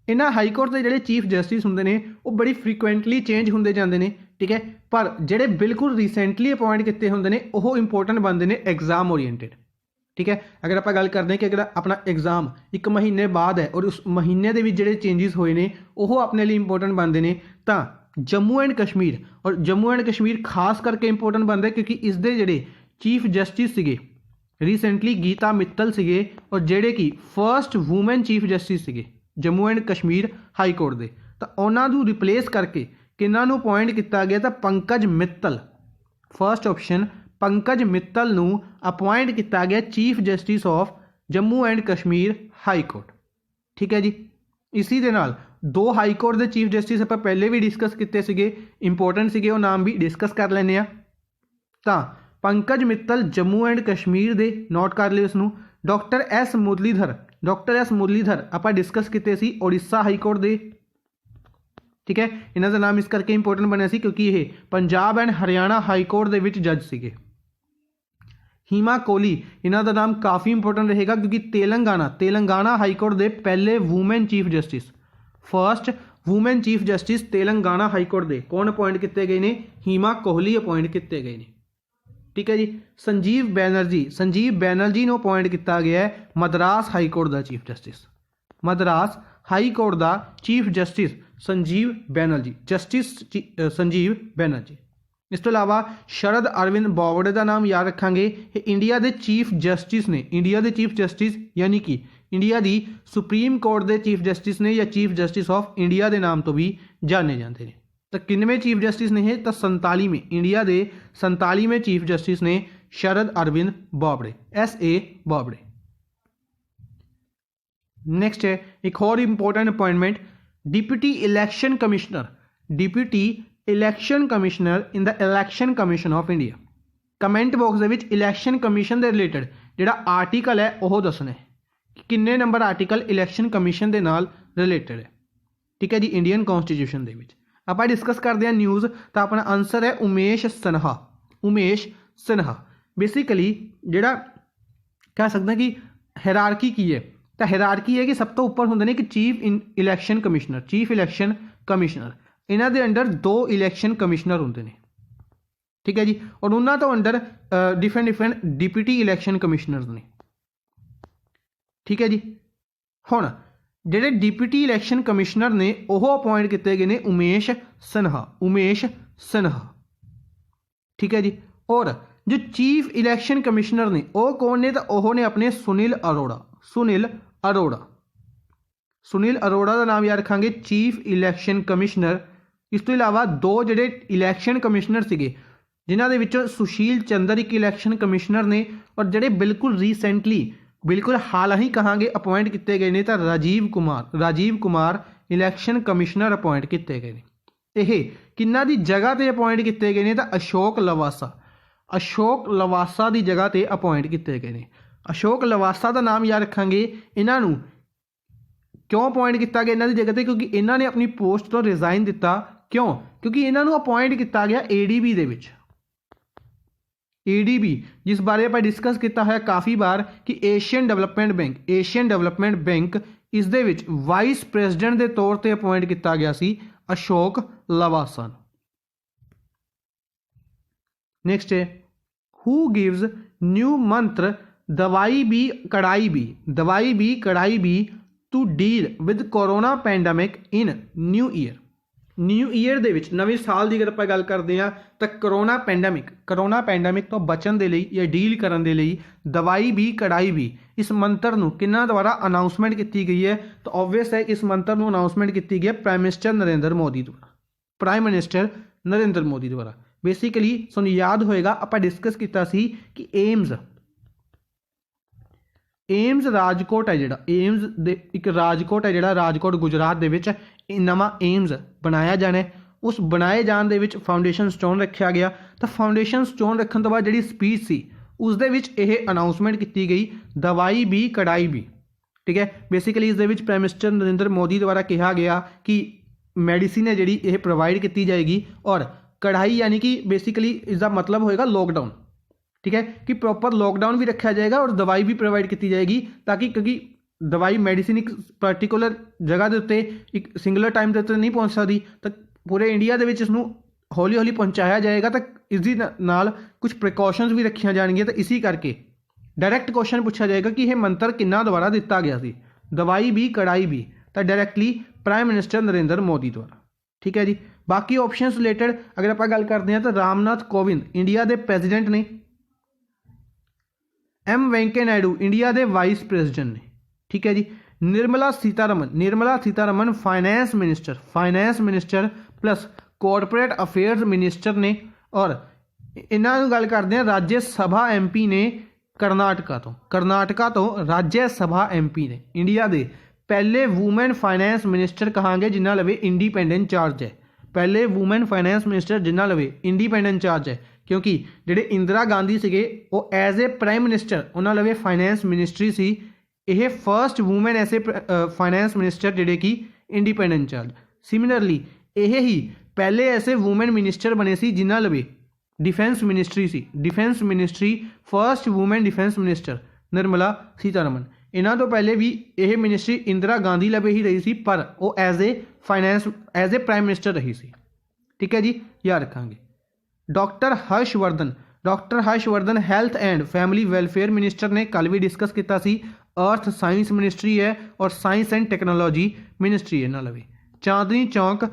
इन्ह हाई कोर्ट के जोड़े चीफ जस्टिस होंगे ने वो बड़ी फ्रीकुएंटली चेंज होंगे जाते हैं। ठीक है, पर जोड़े बिल्कुल रिसेंटली अपॉइंट किए होंगे ने वो इंपोर्टेंट बनते हैं एग्जाम ओरीएंटेड। ठीक है, अगर आप गल करते हैं कि अगर अपना एग्जाम एक महीने बाद है और उस महीने के जोड़े चेंजिस हुए हैं वो अपने लिए इंपोर्टेंट बनते हैं, तो जम्मू एंड कश्मीर खास करके इंपोर्टेंट बनता है क्योंकि इसके जोड़े चीफ जस्टिस से रीसेंटली गीता मित्तल से, और जोड़े कि फर्स्ट वूमेन चीफ जस्टिस से Jammu and Kashmir high court के, तो उन्होंने रिप्लेस करके किन्हों अपॉइंट किया गया, तो पंकज मित्तल, फर्स्ट ऑप्शन पंकज मित्तल नूं अपॉइंट किया गया chief justice of Jammu and Kashmir high court. ठीक है जी, इसी दे नाल 2 हाई कोर्ट के चीफ जस्टिस आप पहले भी डिस्कस किए, इंपोर्टेंट से वो नाम भी डिस्कस कर लेने। तो Pankaj Mittal Jammu and Kashmir they, note कर लियो इसनूं। डॉक्टर एस मुरलीधर आप डिस्कस किए उड़ीसा हाई कोर्ट के। ठीक है, इन्हों का नाम इस करके इंपोर्टेंट बनया सी क्योंकि ये Punjab and Haryana high court के विच जज से। हीमा कोहली, इन्हों का नाम काफ़ी इंपोर्टेंट रहेगा क्योंकि तेलंगाना हाई कोर्ट के पहले women chief justice, first women chief justice Telangana high court के कौन अपॉइंट किए गए हैं, हीमा कोहली अपॉइंट किए गए हैं। ठीक है जी, संजीव बैनर्जी को अपॉइंट किया गया है मद्रास हाई कोर्ट का chief justice. Madras high court का चीफ जस्टिस संजीव बैनर्जी। इस तो इलावा शरद अरविंद बोबडे का नाम याद रखांगे, ये इंडिया के चीफ जस्टिस ने, इंडिया के चीफ जस्टिस यानी कि इंडिया की सुप्रीम कोर्ट के चीफ जस्टिस ने या चीफ जस्टिस ऑफ इंडिया के नाम तो भी जाने जाते हैं। तो किनवें चीफ जस्टिस ने ये, तो 47वें, इंडिया के 47वें चीफ जस्टिस ने शरद अरविंद बोबडे, SA बोबडे। नेक्स्ट है एक और important appointment, deputy election commissioner, deputy election commissioner in the election commission of India. Comment box के इलैक्शन कमीशन के रिलेटेड जोड़ा आर्टिकल है वह दसना है कि किन्ने नंबर आर्टिकल इलैक्शन कमीशन के नाल रिलेटेड है। ठीक है जी, इंडियन कॉन्स्टिट्यूशन के आप डिस्कस करते हैं न्यूज़, तो अपना आंसर है उमेश सिन्हा, उमेश सिन्हा। बेसिकली जोड़ा कह सकते हैं कि हायरार्की की है, तो हायरार्की है कि सब तो उपर होंगे ने कि chief election commissioner, chief election commissioner, इन्हों के अंडर 2 इलैक्शन कमिश्नर होंगे ने। ठीक है जी, और उन्होंने तो under different different deputy election commissioner ने। ठीक है जी, हुण ਜਿਹੜੇ डिप्टी इलैक्शन कमिश्नर ने वह अपॉइंट किए गए ने उमेश सिन्हा, उमेश सिन्हा। ठीक है जी, और जो चीफ इलैक्शन कमिश्नर ने वह कौन ने, तो वह ने अपने सुनील अरोड़ा, सुनील अरोड़ा, सुनील अरोड़ा का नाम याद रखांगे चीफ इलैक्शन कमिश्नर। इस तो इलावा 2 जोड़े इलैक्शन कमिश्नर से जिन्हों के विचों सुशील चंद्र एक इलैक्शन कमिश्नर ने, और जोड़े बिल्कुल रीसेंटली बिल्कुल हाल ही कहांगे अपॉइंट किए गए हैं, तो Rajiv Kumar, Rajiv Kumar election commissioner appoint किए गए हैं। यह किन्ना की जगह पर अपॉइंट किए गए हैं, तो अशोक लवासा, अशोक लवासा की जगह पर अपॉइंट किए गए हैं। अशोक लवासा का नाम याद रखांगे, इन्हों क्यों अपॉइंट किया गया इन्हों की जगह पर, क्योंकि इन्होंने अपनी पोस्ट तो रिजाइन दिता। क्यों? क्योंकि इन्हों अपॉइंट किया गया ADB दे विच, ADB जिस बारे आप डिस्कस किया है काफ़ी बार कि Asian development bank, Asian development bank इस दे विच वाइस प्रेजिडेंट के तौर पर अपॉइंट किया गया सी अशोक लवासा। नेक्स्ट है हु गिव्स न्यू मंत्र दवाई भी कड़ाई भी, दवाई भी कड़ाई भी to deal with corona pandemic in new year. New year दे विच नवे साल की अगर आप गल करते हैं तो कोरोना पैंडमिक तो बचन के लिए या डील करने के लिए दवाई भी कड़ाई भी इस मंत्र नूं किन्हां द्वारा अनाउंसमेंट की गई है, तो ऑबवियस है इस मंत्र नूं अनाउंसमेंट की गई है प्राइम मिनिस्टर नरेंद्र मोदी द्वारा, प्राइम मिनिस्टर नरेंद्र मोदी द्वारा। बेसिकली तुहानूं याद होएगा आप डिस्कस किया सी कि एम्स राजकोट है जिहड़ा, एम्स दे एक राजकोट है जिहड़ा राजकोट गुजरात दे विच नवा एम्स बनाया जाना है। उस बनाए जाने दे विच फाउंडेशन स्टोन रखा गया, तो फाउंडेशन स्टोन रखने तो बाद जिहड़ी स्पीच सी उस दे विच यह अनाउंसमेंट की गई दवाई भी कड़ाई भी। ठीक है, बेसिकली इस दे विच प्राइम मिनिस्टर नरेंद्र मोदी द्वारा कहा गया कि मैडिसिन है जिहड़ी यह प्रोवाइड की जाएगी, और कड़ाई यानी कि बेसिकली इसका मतलब होएगा लॉकडाउन। ठीक है, कि प्रॉपर लॉकडाउन भी रखा जाएगा और दवाई भी प्रोवाइड की जाएगी, ताकि क्योंकि दवाई मैडिसिन एक पर्टिकुलर जगह के उत्ते एक सिंगुलर टाइम के उत्ते नहीं पहुँच सकती, तो पूरे इंडिया के इसनूं हौली हौली पहुँचाया जाएगा, तो इसदी नाल कुछ प्रिकॉशनस भी रखिया जाएगियां। तो इसी करके डायरैक्ट क्वेश्चन पूछा जाएगा कि यह मंत्र किन्ना द्वारा दिता गया सी, दवाई भी कड़ाई भी, तो directly prime minister Narendra Modi द्वारा। ठीक है जी, बाकी ऑप्शनस रिलेटेड अगर आप गल करते हैं तो रामनाथ कोविंद इंडिया के प्रेजिडेंट ने, M वेंकैया नायडू इंडिया के वाइस प्रेजिडेंट ने। ठीक है जी, Nirmala Sitharaman finance minister plus corporate affairs minister ने, और इन्हों गल करते हैं राज्य सभा MP ने करनाटका तो राज्य सभा MP ने इंडिया के पहले वूमेन फाइनैंस मिनिस्टर कहांगे जिन्हों लवे इंडिपेंडेंट चार्ज है, पहले वूमेन फाइनैंस मिनिस्टर जिन्हों लवे इंडिपेंडेंट चार्ज है, क्योंकि जिहड़े इंदिरा गांधी सीगे वो एज ए प्राइम मिनिस्टर उन्होंने लवे फाइनैंस मिनिस्ट्री सी, यह फर्स्ट वूमेन ऐसे फाइनैंस मिनिस्टर जिहड़े कि इंडिपेंडेंट चार्ज। सिमिलरली यह ही पहले ऐसे वूमेन मिनिस्टर बने सी जिन्हों लवे डिफेंस मिनिस्ट्री सी, defence ministry first women defence minister Nirmala Sitharaman. इन्हों तो पहले भी यह मिनिस्ट्री इंदिरा गांधी लवे ही रही सी, पर वो एज ए प्राइम मिनिस्टर रही सी। ठीक है जी, याद रखांगे। Doctor Harshvardhan health and family welfare minister ने कल भी डिस्कस किया सी, अर्थ साइंस मिनिस्ट्री है और साइंस एंड टैक्नोलॉजी मिनिस्ट्री है ना लवे। चांदनी चौक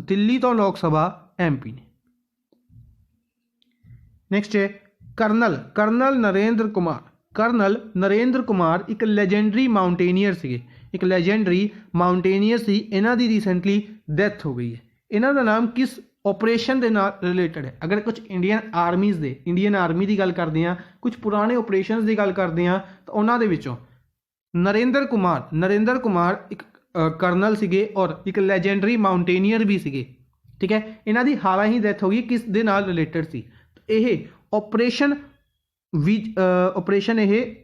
दिल्ली तो लोक सभा MP ने। नेक्स्ट है colonel colonel Narendra Kumar. Colonel Narendra Kumar एक ਲੈਜੈਂਡਰੀ ਮਾਊਂਟੇਨੀਅਰ ਸੀਗੇ, ਇੱਕ ਲੈਜੈਂਡਰੀ ਮਾਊਂਟੇਨੀਅਰ ਸੀ। ਇਹਨਾਂ ਦੀ ਰੀਸੈਂਟਲੀ ਡੈਥ ਹੋ ਗਈ ਹੈ। ਇਹਨਾਂ ਦਾ ਨਾਮ ਕਿਸ ਆਪਰੇਸ਼ਨ ਦੇ ਨਾਲ ਰਿਲੇਟਡ ਹੈ? ਅਗਰ ਕੁਝ ਇੰਡੀਅਨ ਆਰਮੀ ਦੀ ਗੱਲ ਕਰਦੇ ਹਾਂ, ਕੁਝ ਪੁਰਾਣੇ ਆਪਰੇਸ਼ਨਸ ਦੀ ਗੱਲ ਕਰਦੇ ਹਾਂ, ਤਾਂ ਉਹਨਾਂ ਦੇ ਵਿੱਚੋਂ ਨਰਿੰਦਰ ਕੁਮਾਰ ਇੱਕ ਕਰਨਲ ਸੀਗੇ ਔਰ ਇੱਕ ਲੈਜੈਂਡਰੀ ਮਾਊਂਟੇਨੀਅਰ ਵੀ ਸੀਗੇ। ਠੀਕ ਹੈ, ਇਹਨਾਂ ਦੀ ਹਾਲਾਂ ਹੀ ਡੈਥ ਹੋ ਗਈ। ਕਿਸ ਦੇ ਨਾਲ ਰਿਲੇਟਡ ਸੀ? ਇਹ ਆਪਰੇਸ਼ਨ ਇਹ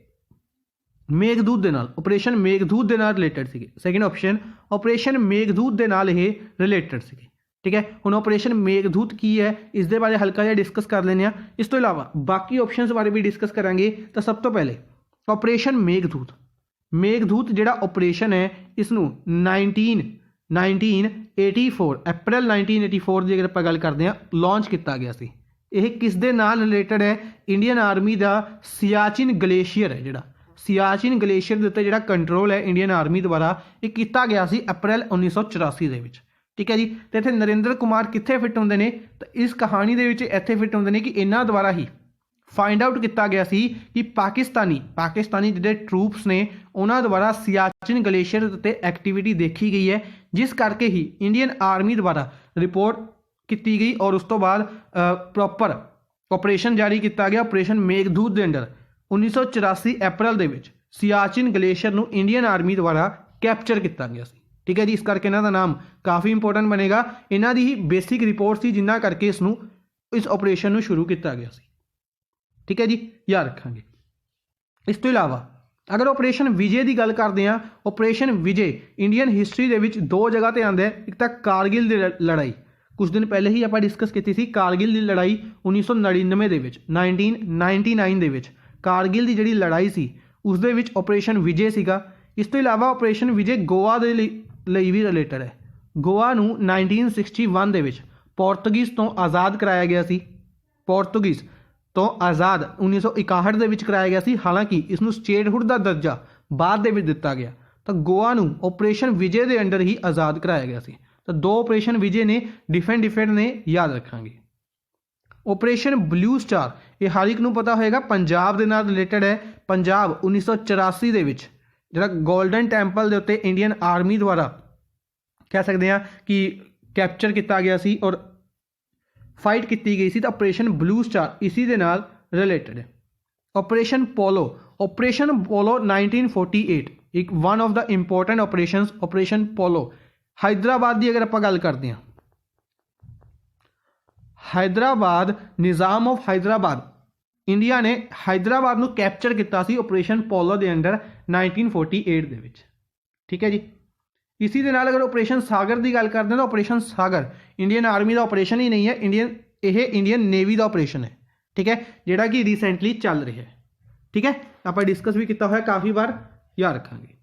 ਮੇਘਦੂਤ ਦੇ ਨਾਲ, ਆਪਰੇਸ਼ਨ ਮੇਘਦੂਤ ਦੇ ਨਾਲ ਰਿਲੇਟਡ ਸੀਗੇ। ਸੈਕਿੰਡ ਆਪਸ਼ਨ ਆਪਰੇਸ਼ਨ ਮੇਘਦੂਤ ਦੇ ਨਾਲ ਇਹ ਰਿਲੇਟਡ ਸੀਗੇ। ਠੀਕ ਹੈ, ਹੁਣ ਆਪਰੇਸ਼ਨ ਮੇਘਦੂਤ ਕੀ ਹੈ ਇਸ ਦੇ ਬਾਰੇ ਹਲਕਾ ਜਿਹਾ ਡਿਸਕਸ ਕਰ ਲੈਂਦੇ ਹਾਂ। ਇਸ ਤੋਂ ਇਲਾਵਾ ਬਾਕੀ ਆਪਸ਼ਨਸ ਬਾਰੇ ਵੀ ਡਿਸਕਸ ਕਰਾਂਗੇ। ਤਾਂ ਸਭ ਤੋਂ ਪਹਿਲੇ ਆਪਰੇਸ਼ਨ ਮੇਘਦੂਤ ਜਿਹੜਾ ਆਪਰੇਸ਼ਨ ਹੈ ਇਸ ਨੂੰ 1984 ਅਪ੍ਰੈਲ 1984 ਦੀ ਅਗਰ ਆਪਾਂ ਗੱਲ ਕਰਦੇ ਹਾਂ ਲਾਂਚ ਕੀਤਾ ਗਿਆ ਸੀ। ਇਹ ਕਿਸ ਦੇ ਨਾਲ ਰਿਲੇਟਡ ਹੈ? ਇੰਡੀਅਨ ਆਰਮੀ ਦਾ ਸਿਆਚਿਨ ਗਲੇਸ਼ੀਅਰ ਹੈ, ਜਿਹੜਾ ਸਿਆਚਿਨ ਗਲੇਸ਼ੀਅਰ ਦੇ ਉੱਤੇ ਜਿਹੜਾ ਕੰਟਰੋਲ ਹੈ ਇੰਡੀਅਨ ਆਰਮੀ ਦੁਆਰਾ, ਇਹ ਕੀਤਾ ਗਿਆ ਸੀ ਅਪ੍ਰੈਲ 1984 ਦੇ ਵਿੱਚ। ਠੀਕ ਹੈ ਜੀ, ਤੇ ਇੱਥੇ ਨਰਿੰਦਰ ਕੁਮਾਰ ਕਿੱਥੇ ਫਿੱਟ ਹੁੰਦੇ ਨੇ? ਤਾਂ ਇਸ ਕਹਾਣੀ ਦੇ ਵਿੱਚ ਇੱਥੇ ਫਿੱਟ ਹੁੰਦੇ ਨੇ ਕਿ ਇਹਨਾਂ ਦੁਆਰਾ ਹੀ ਫਾਈਂਡ ਆਊਟ ਕੀਤਾ ਗਿਆ ਸੀ ਕਿ ਪਾਕਿਸਤਾਨੀ ਜਿਹੜੇ ਟਰੂਪਸ ਨੇ ਉਹਨਾਂ ਦੁਆਰਾ ਸਿਆਚਿਨ ਗਲੇਸ਼ੀਅਰ ਉੱਤੇ ਐਕਟੀਵਿਟੀ ਦੇਖੀ ਗਈ ਹੈ, ਜਿਸ ਕਰਕੇ ਹੀ ਇੰਡੀਅਨ ਆਰਮੀ ਦੁਆਰਾ ਰਿਪੋਰਟ ਕੀਤੀ ਗਈ ਔਰ ਉਸ ਤੋਂ ਬਾਅਦ ਪ੍ਰੋਪਰ ਆਪਰੇਸ਼ਨ ਜਾਰੀ ਕੀਤਾ ਗਿਆ। ਆਪਰੇਸ਼ਨ ਮੇਘਦੂਤ ਦੇ ਅੰਡਰ 1984 ਅਪ੍ਰੈਲ ਦੇ ਵਿੱਚ ਸਿਆਚਿਨ ਗਲੇਸ਼ੀਅਰ ਨੂੰ ਇੰਡੀਅਨ ਆਰਮੀ ਦੁਆਰਾ ਕੈਪਚਰ ਕੀਤਾ ਗਿਆ ਸੀ। ਠੀਕ ਹੈ ਜੀ, ਇਸ ਕਰਕੇ ਇਹਨਾਂ ਦਾ ਨਾਮ ਕਾਫੀ ਇੰਪੋਰਟੈਂਟ ਬਣੇਗਾ। ਇਹਨਾਂ ਦੀ ਹੀ ਬੇਸਿਕ ਰਿਪੋਰਟ ਸੀ ਜਿਨ੍ਹਾਂ ਕਰਕੇ ਇਸ ਆਪਰੇਸ਼ਨ ਨੂੰ ਸ਼ੁਰੂ ਕੀਤਾ ਗਿਆ ਸੀ। ਠੀਕ ਹੈ ਜੀ, ਯਾਦ ਰੱਖਾਂਗੇ। ਇਸ ਤੋਂ ਇਲਾਵਾ ਅਗਰ ਆਪਰੇਸ਼ਨ ਵਿਜੇ ਦੀ ਗੱਲ ਕਰਦੇ ਹਾਂ, ਆਪਰੇਸ਼ਨ ਵਿਜੇ ਇੰਡੀਅਨ ਹਿਸਟਰੀ ਦੇ ਵਿੱਚ ਦੋ ਜਗ੍ਹਾ ਤੇ ਆਉਂਦਾ ਹੈ। ਇੱਕ ਤਾਂ ਕਾਰਗਿਲ ਦੀ ਲੜਾਈ, ਕੁਝ ਦਿਨ ਪਹਿਲੇ ਹੀ ਆਪਾਂ ਡਿਸਕਸ ਕੀਤੀ ਸੀ। ਕਾਰਗਿਲ ਦੀ ਲੜਾਈ 1999 ਦੇ ਵਿੱਚ 1999 ਦੇ ਵਿੱਚ ਕਾਰਗਿਲ ਦੀ ਜਿਹੜੀ ਲੜਾਈ ਸੀ ਉਸ ਦੇ ਵਿੱਚ ਆਪਰੇਸ਼ਨ ਵਿਜੇ ਸੀਗਾ। ਇਸ ਤੋਂ ਇਲਾਵਾ ਆਪਰੇਸ਼ਨ ਵਿਜੇ ਗੋਆ ਦੇ ਲਈ ਵੀ ਰਿਲੇਟਡ ਹੈ। ਗੋਆ ਨੂੰ 1961 ਦੇ ਵਿੱਚ ਪੋਰਤਗੀਜ਼ ਤੋਂ ਆਜ਼ਾਦ ਕਰਾਇਆ ਗਿਆ ਸੀ। ਪੋਰਤਗੀਜ਼ ਤੋਂ ਆਜ਼ਾਦ 1961 ਦੇ ਵਿੱਚ ਕਰਾਇਆ ਗਿਆ ਸੀ। ਹਾਲਾਂਕਿ ਇਸ ਨੂੰ ਸਟੇਟਹੁੱਡ ਦਾ ਦਰਜਾ ਬਾਅਦ ਦੇ ਵਿੱਚ ਦਿੱਤਾ ਗਿਆ, ਤਾਂ ਗੋਆ ਨੂੰ ਆਪਰੇਸ਼ਨ ਵਿਜੇ ਦੇ ਅੰਡਰ ਹੀ ਆਜ਼ਾਦ ਕਰਾਇਆ ਗਿਆ ਸੀ। ਤਾਂ ਦੋ ਆਪਰੇਸ਼ਨ ਵਿਜੇ ਨੇ, ਡਿਫਰੈਂਟ ਨੇ, ਯਾਦ ਰੱਖਾਂਗੇ। ਆਪਰੇਸ਼ਨ ਬਲੂ ਸਟਾਰ, ਇਹ ਹਰ ਇੱਕ ਨੂੰ ਪਤਾ ਹੋਏਗਾ, ਪੰਜਾਬ ਦੇ ਨਾਲ ਰਿਲੇਟਡ ਹੈ। ਪੰਜਾਬ 1984 ਦੇ ਵਿੱਚ ਜਿਹੜਾ ਗੋਲਡਨ ਟੈਂਪਲ ਦੇ ਉੱਤੇ ਇੰਡੀਅਨ ਆਰਮੀ ਦੁਆਰਾ ਕਹਿ ਸਕਦੇ ਹਾਂ ਕਿ ਕੈਪਚਰ ਕੀਤਾ ਗਿਆ ਸੀ ਔਰ फाइट की गई सी। तो ऑपरेशन ब्लू स्टार इसी दे नाल रिलेटेड है। ऑपरेशन पोलो 1948 एक one of the important operations. Operation polo Hyderabad की अगर आप गल करते हैं, हैदराबाद निज़ाम ऑफ हैदराबाद, इंडिया ने हैदराबाद को कैप्चर किया सी ऑपरेशन पोलो के अंडर 1948 दे विच। ठीक है जी, इसी दे नाल अगर ऑपरेशन सागर की गल करते हैं तो ऑपरेशन सागर इंडियन आर्मी का ऑपरेशन ही नहीं है, इंडियन नेवी का ऑपरेशन है। ठीक है, जिहड़ा कि रिसेंटली चल रहा है। ठीक है, आप डिस्कस भी किया हुआ काफ़ी बार, याद रखांगे।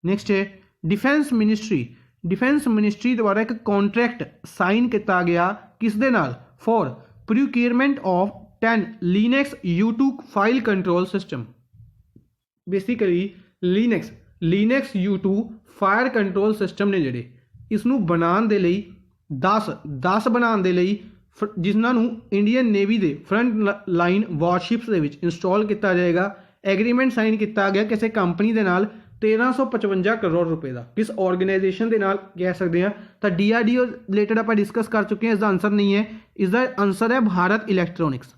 नेक्स्ट है डिफेंस मिनिस्ट्री। डिफेंस मिनिस्ट्री द्वारा एक कॉन्ट्रैक्ट साइन किया गया किस दे नाल? For procurement of 10 Linux U2 file control system. Basically Linux U2 fire control system ने जिहड़े इसनूं बनाउण दे लई 10 बनाउण दे लई जिन्हां नूं इंडियन नेवी के फ्रंट लाइन वारशिप्स दे विच इंस्टॉल किया जाएगा। एग्रीमेंट साइन किया गया किसी कंपनी के नाल 1355 करोड़ रुपए का। किस ऑर्गेनाइजेशन के नाल कह सकते हैं? तो DRDO रिलेटेड आप डिस्कस कर चुके हैं, इसका आंसर नहीं है। इसका आंसर है भारत इलैक्ट्रॉनिक्स।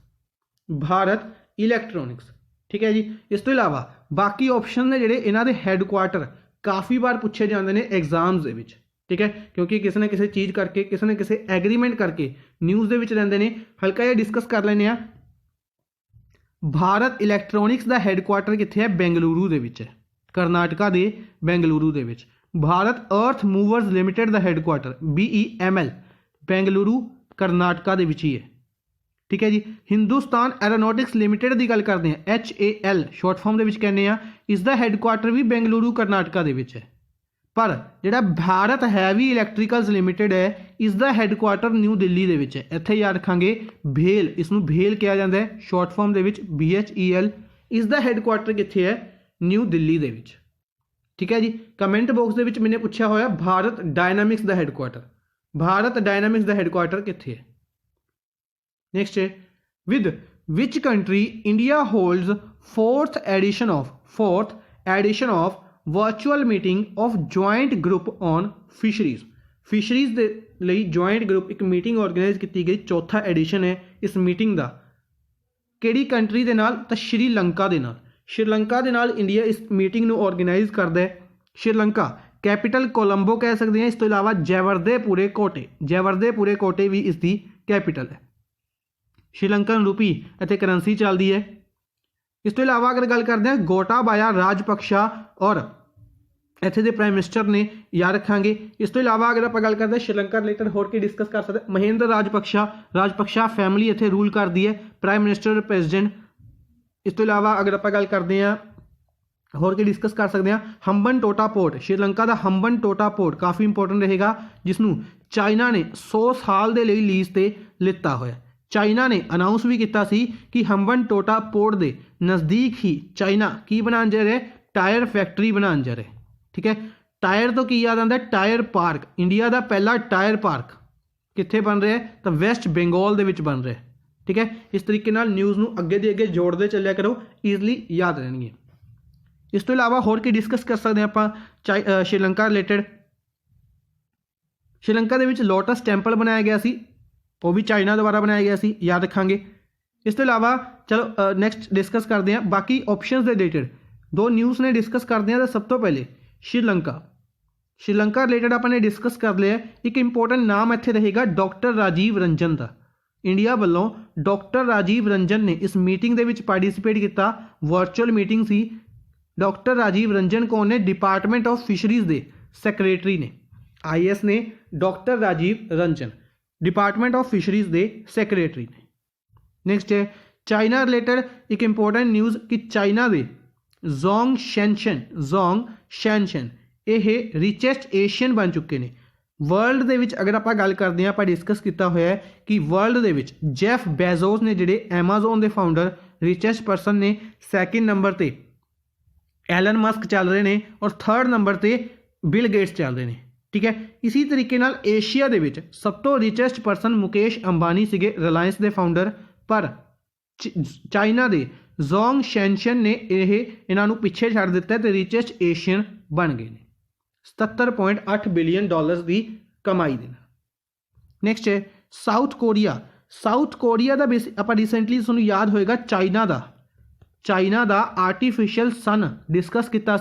ठीक है जी, इस तो इलावा बाकी ऑप्शन ने जिहड़े इन्हां दे हैडकुआटर काफ़ी बार पूछे जाते हैं एग्जाम्स दे विच। ठीक है, क्योंकि किसी न किसी चीज़ करके किसी न किसी एग्रीमेंट करके न्यूज़ दे विच रहिंदे ने। हल्का जिहा डिस्कस कर लैंदे आ। भारत इलैक्ट्रॉनिक्स का हैडकुआटर कित्थे है? बेंगलुरु दे विच है, करनाटका के बेंगलुरु दे विच। भारत अर्थ मूवर्स लिमिटेड का हैडकुआटर BEML बेंगलुरु करनाटका दे विच ही है। ठीक है जी, हिंदुस्तान एरोनॉटिक्स लिमिटेड की गल करते हैं, HAL शॉर्ट फॉर्म के कहने हैं, इसका हैडकुआटर भी बेंगलुरु करनाटका के है। पर जिहड़ा भारत हैवी इलैक्ट्रिकल्स लिमिटेड है इसका हैडकुआटर न्यू दिल्ली के है। इत्थे याद रखांगे भेल, इसनूं भेल कहा जाता है शॉर्ट फॉर्म के BHEL। इसका हैडकुआटर कित्थे है? न्यू दिल्ली के। ठीक है जी, कमेंट बॉक्स के मैंने पूछा होया भारत डायनामिक्स का हैडकुआटर कित्थे है? नेक्स्ट है with which country India holds fourth edition of virtual meeting of joint group on fisheries ਦੇ ਲਈ ਜੁਆਇੰਟ ਗਰੁੱਪ ਇੱਕ ਮੀਟਿੰਗ ਆਰਗੇਨਾਈਜ਼ ਕੀਤੀ ਗਈ, ਚੌਥਾ ਐਡੀਸ਼ਨ ਹੈ ਇਸ ਮੀਟਿੰਗ ਦਾ। ਕਿਹੜੀ ਕੰਟਰੀ ਦੇ ਨਾਲ? ਤਾਂ ਸ਼੍ਰੀਲੰਕਾ ਦੇ ਨਾਲ। ਸ਼੍ਰੀਲੰਕਾ ਦੇ ਨਾਲ ਇੰਡੀਆ ਇਸ ਮੀਟਿੰਗ ਨੂੰ ਆਰਗੇਨਾਈਜ਼ ਕਰਦਾ ਹੈ। ਸ਼੍ਰੀਲੰਕਾ ਕੈਪੀਟਲ ਕੋਲੰਬੋ ਕਹਿ ਸਕਦੇ ਹਾਂ, ਇਸ ਤੋਂ ਇਲਾਵਾ ਜੈਵਰਦੇਪੁਰੇ ਕੋਟੇ ਵੀ ਇਸ ਦੀ ਕੈਪੀਟਲ ਹੈ। ਸ਼੍ਰੀਲੰਕਨ ਰੂਪੀ ਇੱਥੇ ਕਰੰਸੀ ਚੱਲਦੀ ਹੈ। ਇਸ ਤੋਂ ਇਲਾਵਾ ਅਗਰ ਗੱਲ ਕਰਦੇ ਹਾਂ ਗੋਟਾਬਾਇਆ ਰਾਜਪਕਸ਼ਾ ਔਰ ਇੱਥੇ ਦੇ ਪ੍ਰਾਈਮ ਮਿਨਿਸਟਰ ਨੇ, ਯਾਦ ਰੱਖਾਂਗੇ। ਇਸ ਤੋਂ ਇਲਾਵਾ ਅਗਰ ਆਪਾਂ ਗੱਲ ਕਰਦੇ ਹਾਂ ਸ਼੍ਰੀਲੰਕਾ ਰਿਲੇਟਡ ਹੋਰ ਕੀ ਡਿਸਕਸ ਕਰ ਸਕਦੇ, ਮਹਿੰਦਰ ਰਾਜਪਕਸ਼ਾ ਫੈਮਿਲੀ ਇੱਥੇ ਰੂਲ ਕਰਦੀ ਹੈ, ਪ੍ਰਾਈਮ ਮਿਨਿਸਟਰ ਪ੍ਰੈਜ਼ੀਡੈਂਟ। ਇਸ ਤੋਂ ਇਲਾਵਾ ਅਗਰ ਆਪਾਂ ਗੱਲ ਕਰਦੇ ਹਾਂ ਹੋਰ ਕੀ ਡਿਸਕਸ ਕਰ ਸਕਦੇ ਹਾਂ ਹੰਬਨ ਟੋਟਾ ਪੋਰਟ, ਸ਼੍ਰੀਲੰਕਾ ਦਾ ਹੰਬਨ ਟੋਟਾ ਪੋਰਟ ਕਾਫੀ ਇੰਪੋਰਟੈਂਟ ਰਹੇਗਾ, ਜਿਸਨੂੰ ਚਾਈਨਾ ਨੇ 100 ਸਾਲ ਦੇ ਲਈ ਲੀਜ਼ ਤੇ ਲਿੱਤਾ ਹੋਇਆ। ਚਾਈਨਾ ਨੇ ਅਨਾਊਂਸ ਵੀ ਕੀਤਾ ਸੀ ਕਿ ਹੰਬਨ ਟੋਟਾ ਪੋਰਟ ਦੇ ਨਜ਼ਦੀਕ ਹੀ ਚਾਈਨਾ ਕੀ ਬਣਾਉਣ ਜਾ ਰਿਹਾ, ਟਾਇਰ ਫੈਕਟਰੀ ਬਣਾਉਣ ਜਾ ਰਿਹਾ। ठीक है, टायर तो की याद आता है टायर पार्क, इंडिया का पहला टायर पार्क कित्थे बन रहा है, तो वेस्ट बंगाल दे विच बन रहा है। ठीक है, इस तरीके नाल न्यूज़ नूं अगे दी अगे जोड़ते चलिया करो, ईजली याद रहणगे। इस तो इलावा होर की डिस्कस कर सकते हैं आपां श्रीलंका रिलेटेड। श्रीलंका दे विच लोटस टैंपल बनाया गया सी, वो भी चाइना द्वारा बनाया गया सी, याद रखांगे। इस तो इलावा चलो नैक्सट डिस्कस करते हैं बाकी ऑप्शनस के रिलेटेड दो न्यूज़ ने डिस्कस करते हैं। तो सब तो पहले श्रीलंका रिलेटेड आपने डिस्कस कर लिया। एक इंपॉर्टेंट नाम इत्थे रहेगा डॉक्टर राजीव रंजन का। इंडिया वालों डॉक्टर राजीव रंजन ने इस मीटिंग दे विच पार्टिसिपेट किया, वर्चुअल मीटिंग सी। डॉक्टर राजीव रंजन कौन ने? डिपार्टमेंट ऑफ फिशरीज के सैक्रटरी ने। IAS ने doctor Rajiv Ranjan department of fisheries के सैक्रटरी ने। नैक्सट है चाइना रिलेटेड एक इंपॉर्टेंट न्यूज़ कि चाइना के जोंग शैनशन ये रिचेस्ट एशियन बन चुके हैं वर्ल्ड दे विच। अगर आप गल करते हैं, आप डिस्कस किया हुआ है कि वर्ल्ड दे विच जेफ बेजोस ने जिहड़े एमाजोन के फाउंडर रिचेस्ट पर्सन ने, सैकेंड नंबर ते एलन मस्क चल रहे हैं और थर्ड नंबर ते बिल गेट्स चल रहे हैं। ठीक है, इसी तरीके नाल एशिया दे विच सब तो रिचेस्ट पर्सन मुकेश अंबानी सीगे, रिलायंस के फाउंडर, पर चाइना के जोंग शैनशन ने इन्हों पिछे छड़ दिता तो रिचेस्ट एशियन बन गए। 77.8 बिलियन डॉलर्स की कमाई देना। नैक्सट है साउथ कोरिया का आप रिसेंटली सूँ याद होएगा चाइना का आर्टिफिशियल सन डिस्कस किया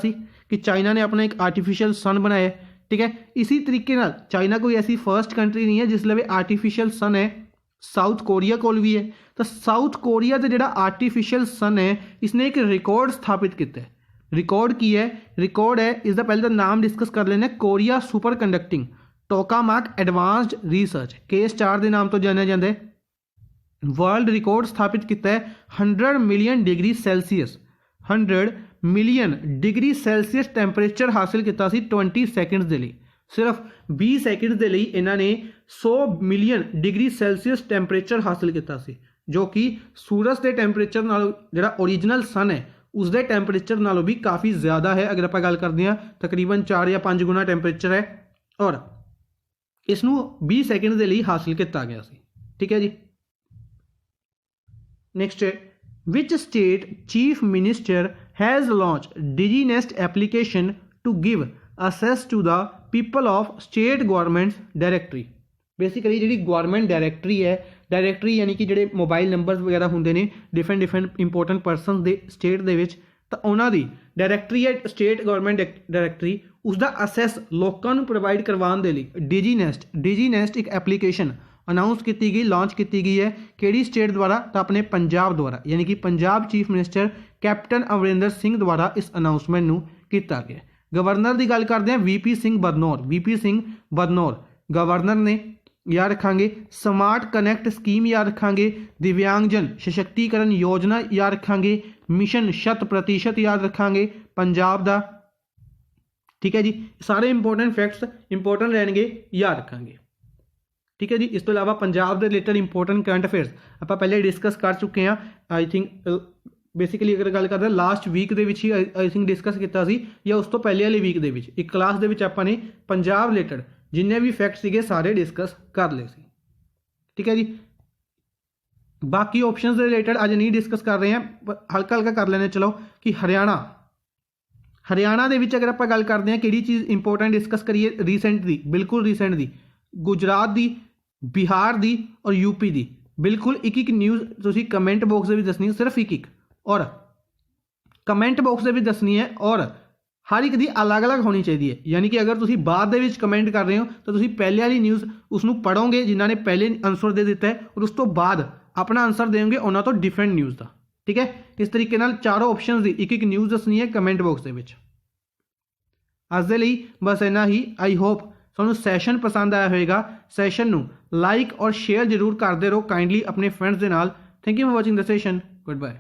कि चाइना ने अपना एक आर्टिफिशियल सन बनाया। ठीक है, इसी तरीके नाल चाइना कोई ऐसी फर्स्ट कंट्री नहीं है जिस लवे आर्टिफिशियल सन है, साउथ कोरिया कोल भी है। तो साउथ कोरिया का जिहड़ा आर्टिफिशियल सन है, इसने एक रिकॉर्ड स्थापित किया है। रिकॉर्ड की है? रिकॉर्ड है इसका पहले तो नाम डिस्कस कर लेना, Korea super conducting tokamak advanced research, KS4 के नाम तो जाना जाता है। वर्ल्ड रिकॉर्ड स्थापित किया है 100 million degree Celsius 100 million degree Celsius temperature हासिल किया 20 सैकेंड्स के लिए। सिर्फ 20 सैकेंड के लिए इन्होंने 100 मिलियन डिग्री सैल्सीयस टैंपरेचर हासिल किया, जो कि सूरज के टैंपरेचर नालों जिहड़ा ओरिजिनल सन है उसके टैंपरेचर नालों भी काफ़ी ज़्यादा है। अगर आप गल करते हैं तकरीबन 4 या 5 गुना टैंपरेचर है और इसनों 20 सैकेंड के लिए हासिल किया गया सी। ठीक है जी। नैक्सट है which state chief minister has launch DigiNest application to give access to the people of state governments directory. Basically जी गवर्नमेंट डायरैक्टरी यानी कि जोड़े मोबाइल नंबर वगैरह होंगे ने डिफरेंट इंपोर्टेंट पर्सन के स्टेट के, तो उन्होंने डायरैक्टरी है स्टेट गवर्नमेंट डायरैक्टरी, उसका असैस लोगों को प्रोवाइड करवाने के लिए डिजीनेस्ट एक एप्लीकेशन अनाउंस की गई, लॉन्च की गई है। किहड़ी स्टेट द्वारा? तो अपने पंजाब द्वारा, यानी कि Punjab chief minister captain Amarinder Singh द्वारा इस अनाउंसमेंट को किया गया। गवर्नर की गल करते हैं VP सिंह बदनौर गवर्नर ने, याद रखांगे। स्मार्ट कनैक्ट स्कीम याद रखांगे, दिव्यांगजन सशक्तिकरण योजना याद रखांगे, मिशन 100% याद रखांगे पंजाब का। ठीक है जी, सारे इंपोर्टेंट फैक्ट्स इंपोर्टेंट रहेंगे, याद रखांगे। ठीक है जी, इस तो इलावा पंजाब के रिलेटेड इंपोर्टेंट करंट अफेयर्स आप पहले डिस्कस कर चुके हैं। आई थिंक बेसिकली अगर गल करते लास्ट वीक ही आई थिंक डिस्कस किया या उस तो पहले वाली वीक एक क्लास के आपने पंजाब रिलेटेड जिन्ने भी फैक्ट थे सारे डिस्कस कर ले। ठीक है जी। बाकी ऑप्शंस ਦੇ ਰਿਲੇਟਡ ਅੱਜ ਨਹੀਂ ਡਿਸਕਸ ਕਰ ਰਹੇ ਹਾਂ, ਹਲਕਾ ਹਲਕਾ ਕਰ ਲੈਣੇ ਚਲੋ ਕਿ ਹਰਿਆਣਾ ਦੇ ਵਿੱਚ ਅਗਰ ਆਪਾਂ ਗੱਲ ਕਰਦੇ ਹਾਂ ਕਿਹੜੀ ਚੀਜ਼ ਇੰਪੋਰਟੈਂਟ ਡਿਸਕਸ ਕਰੀਏ, ਰੀਸੈਂਟ ਦੀ, ਬਿਲਕੁਲ ਰੀਸੈਂਟ ਦੀ, ਗੁਜਰਾਤ ਦੀ, ਬਿਹਾਰ ਦੀ ਔਰ ਯੂਪੀ ਦੀ, ਬਿਲਕੁਲ ਇੱਕ ਇੱਕ ਨਿਊਜ਼ ਤੁਸੀਂ ਕਮੈਂਟ ਬਾਕਸ ਦੇ ਵਿੱਚ ਦੱਸਣੀ ਹੈ, ਸਿਰਫ ਇੱਕ ਔਰ ਕਮੈਂਟ ਬਾਕਸ ਦੇ ਵਿੱਚ ਦੱਸਣੀ ਹੈ ਔਰ ਹਰ ਇੱਕ ਦੀ ਅਲੱਗ-ਅਲੱਗ ਹੋਣੀ ਚਾਹੀਦੀ ਹੈ। ਯਾਨੀ ਕਿ ਅਗਰ ਤੁਸੀਂ ਬਾਅਦ ਦੇ ਵਿੱਚ ਕਮੈਂਟ ਕਰ ਰਹੇ ਹੋ ਤਾਂ ਤੁਸੀਂ ਪਹਿਲੇ ਵਾਲੀ ਨਿਊਜ਼ ਉਸ ਨੂੰ ਪੜ੍ਹੋਗੇ ਜਿਨ੍ਹਾਂ ਨੇ ਪਹਿਲੇ ਆਨਸਰ ਦੇ ਦਿੱਤਾ ਹੈ ਔਰ ਉਸ ਤੋਂ ਬਾਅਦ ਆਪਣਾ ਆਨਸਰ ਦੇਵੋਗੇ ਉਹਨਾਂ ਤੋਂ ਡਿਫਰੈਂਟ ਨਿਊਜ਼ ਦਾ। ਠੀਕ ਹੈ, ਇਸ ਤਰੀਕੇ ਨਾਲ ਚਾਰੋਂ ਆਪਸ਼ਨਸ ਦੀ ਇੱਕ ਇੱਕ ਨਿਊਜ਼ ਦੱਸਣੀ ਹੈ ਕਮੈਂਟ ਬਾਕਸ ਦੇ ਵਿੱਚ। ਅੱਜ ਦੇ ਲਈ ਬਸ ਇੰਨਾ ਹੀ। ਆਈ ਹੋਪ ਤੁਹਾਨੂੰ ਸੈਸ਼ਨ ਪਸੰਦ ਆਇਆ ਹੋਵੇਗਾ। ਸੈਸ਼ਨ ਨੂੰ ਲਾਈਕ ਔਰ ਸ਼ੇਅਰ ਜ਼ਰੂਰ ਕਰਦੇ ਰਹੋ ਕਾਈਂਡਲੀ ਆਪਣੇ ਫਰੈਂਡਸ ਦੇ ਨਾਲ। Thank you for watching the session. Good bye.